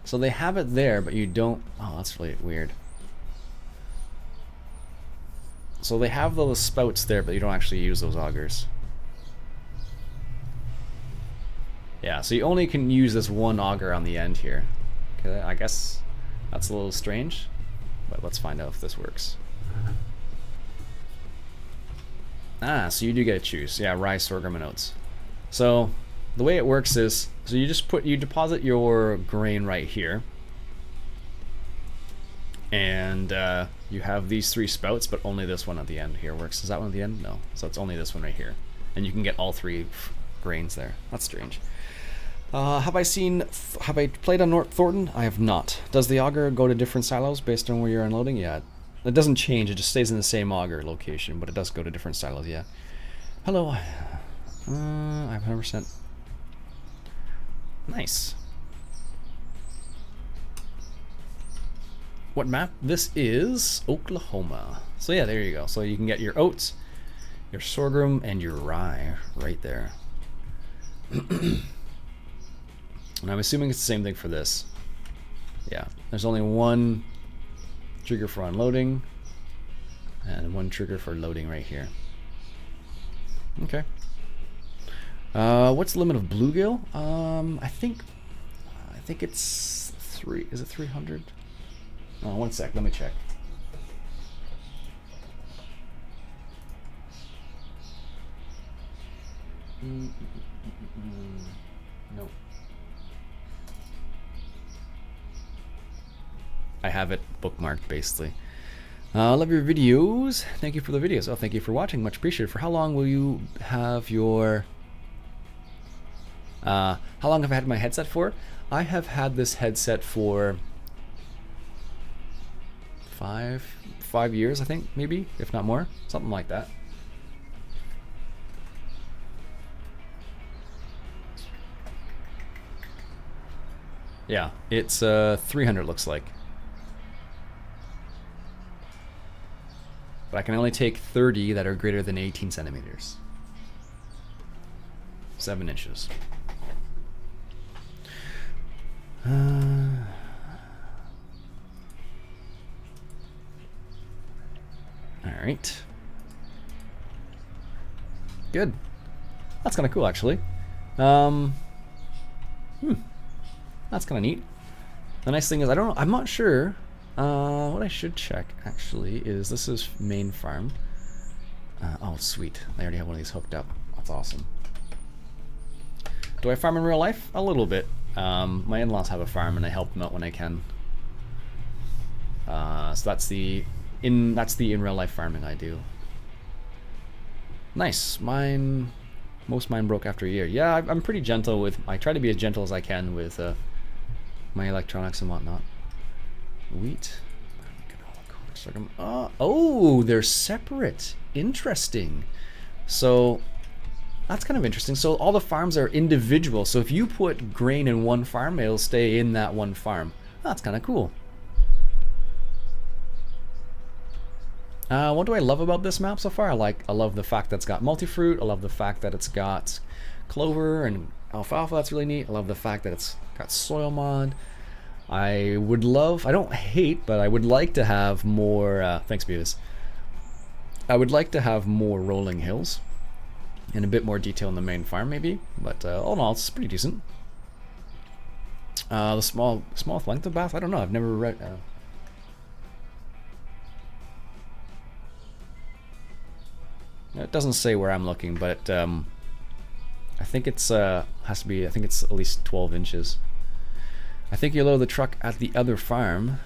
So they have it there, but you don't... Oh, that's really weird. So they have those spouts there, but you don't actually use those augers. Yeah, so you only can use this one auger on the end here. Okay, I guess that's a little strange, but let's find out if this works. Ah, so you do get to choose. Yeah, rye, sorghum, and oats. So the way it works is, so you deposit your grain right here, and you have these 3 spouts, but only this one at the end here works. Is that one at the end? No. So it's only this one right here, and you can get all 3 grains there. That's strange. Have I played on North Thornton? I have not. Does the auger go to different silos based on where you're unloading? Yeah. It doesn't change, it just stays in the same auger location, but it does go to different silos, yeah. Hello. I have 100%. Nice. What map? This is Oklahoma. So yeah, there you go. So you can get your oats, your sorghum, and your rye right there. And I'm assuming it's the same thing for this. Yeah, there's only one trigger for unloading and one trigger for loading right here. Okay. What's the limit of bluegill? I think it's 3. Is it 300? Oh, one sec. Let me check. Nope. I have it bookmarked, basically. I love your videos. Thank you for the videos. Oh, thank you for watching. Much appreciated. For how long will you have your... how long have I had my headset for? I have had this headset for 5 years, I think, maybe, if not more. Something like that. Yeah, it's 300 looks like. But I can only take 30 that are greater than 18 centimeters. 7 inches. Alright. Good. That's kind of cool, actually. That's kind of neat. The nice thing is, I'm not sure. What I should check, actually, is this is main farm. Oh, sweet. I already have one of these hooked up. That's awesome. Do I farm in real life? A little bit. My in-laws have a farm, and I help them out when I can. So that's the in real life farming I do. Nice. Most mine broke after a year. Yeah, I'm pretty gentle with. I try to be as gentle as I can with my electronics and whatnot. Wheat. Oh, they're separate. Interesting. So that's kind of interesting. So all the farms are individual. So if you put grain in one farm, it'll stay in that one farm. That's kind of cool. What do I love about this map so far? I love the fact that it's got multi-fruit. I love the fact that it's got clover and alfalfa. That's really neat. I love the fact that it's got soil mod. I don't hate, but I would like to have more, thanks Beavis. I would like to have more rolling hills and a bit more detail in the main farm maybe, but all in all, it's pretty decent. The smallest length of bath? I don't know. I've never read. It doesn't say where I'm looking, but I think it's has to be. I think it's at least 12 inches. I think you load the truck at the other farm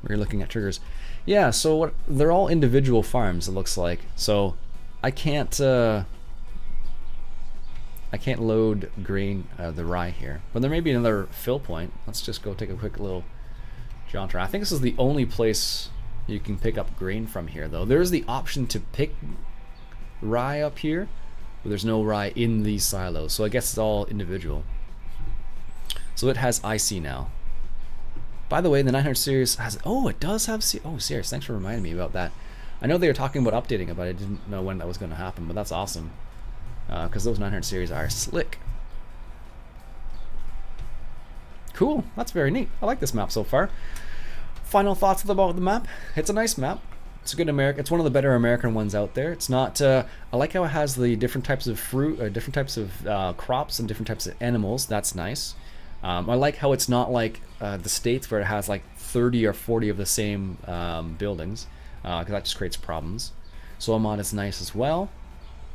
where you're looking at triggers. Yeah, so what? They're all individual farms. It looks like. So I can't load grain the rye here, but there may be another fill point. Let's just go take a quick little jaunt around. I think this is the only place you can pick up grain from here, though. There's the option to pick rye up here, but there's no rye in these silos, so I guess it's all individual. So it has IC now. By the way, the 900 series has, oh, it does have oh, serious, thanks for reminding me about that. I know they were talking about updating it, but I didn't know when that was going to happen, but that's awesome. Because those 900 series are slick. Cool, that's very neat. I like this map so far. Final thoughts about the map? It's a nice map. It's a good American. It's one of the better American ones out there. It's not. I like how it has the different types of fruit, different types of crops, and different types of animals. That's nice. I like how it's not like the States where it has like 30 or 40 of the same buildings, because that just creates problems. Soil mod is nice as well.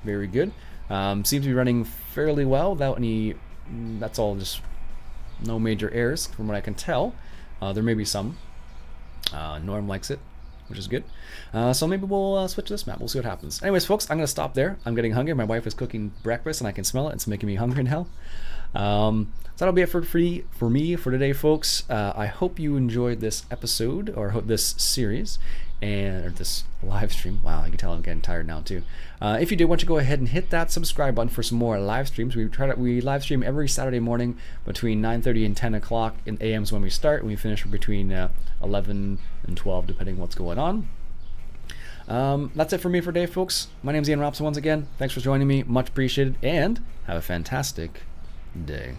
Very good. Seems to be running fairly well without any. That's all just no major errors from what I can tell. There may be some. Norm likes it, which is good. So maybe we'll switch to this map. We'll see what happens. Anyways, folks, I'm going to stop there. I'm getting hungry. My wife is cooking breakfast, and I can smell it. It's making me hungry in hell. So that'll be it for me for today, folks. I hope you enjoyed this episode, or this series, or this live stream. Wow, you can tell I'm getting tired now too. If you did, want to go ahead and hit that subscribe button for some more live streams. We live stream every Saturday morning between 9:30 and 10 o'clock in AMs when we start, and we finish between 11 and 12, depending what's going on. That's it for me for today, folks. My name's Iain Robson once again. Thanks for joining me. Much appreciated, and have a fantastic day.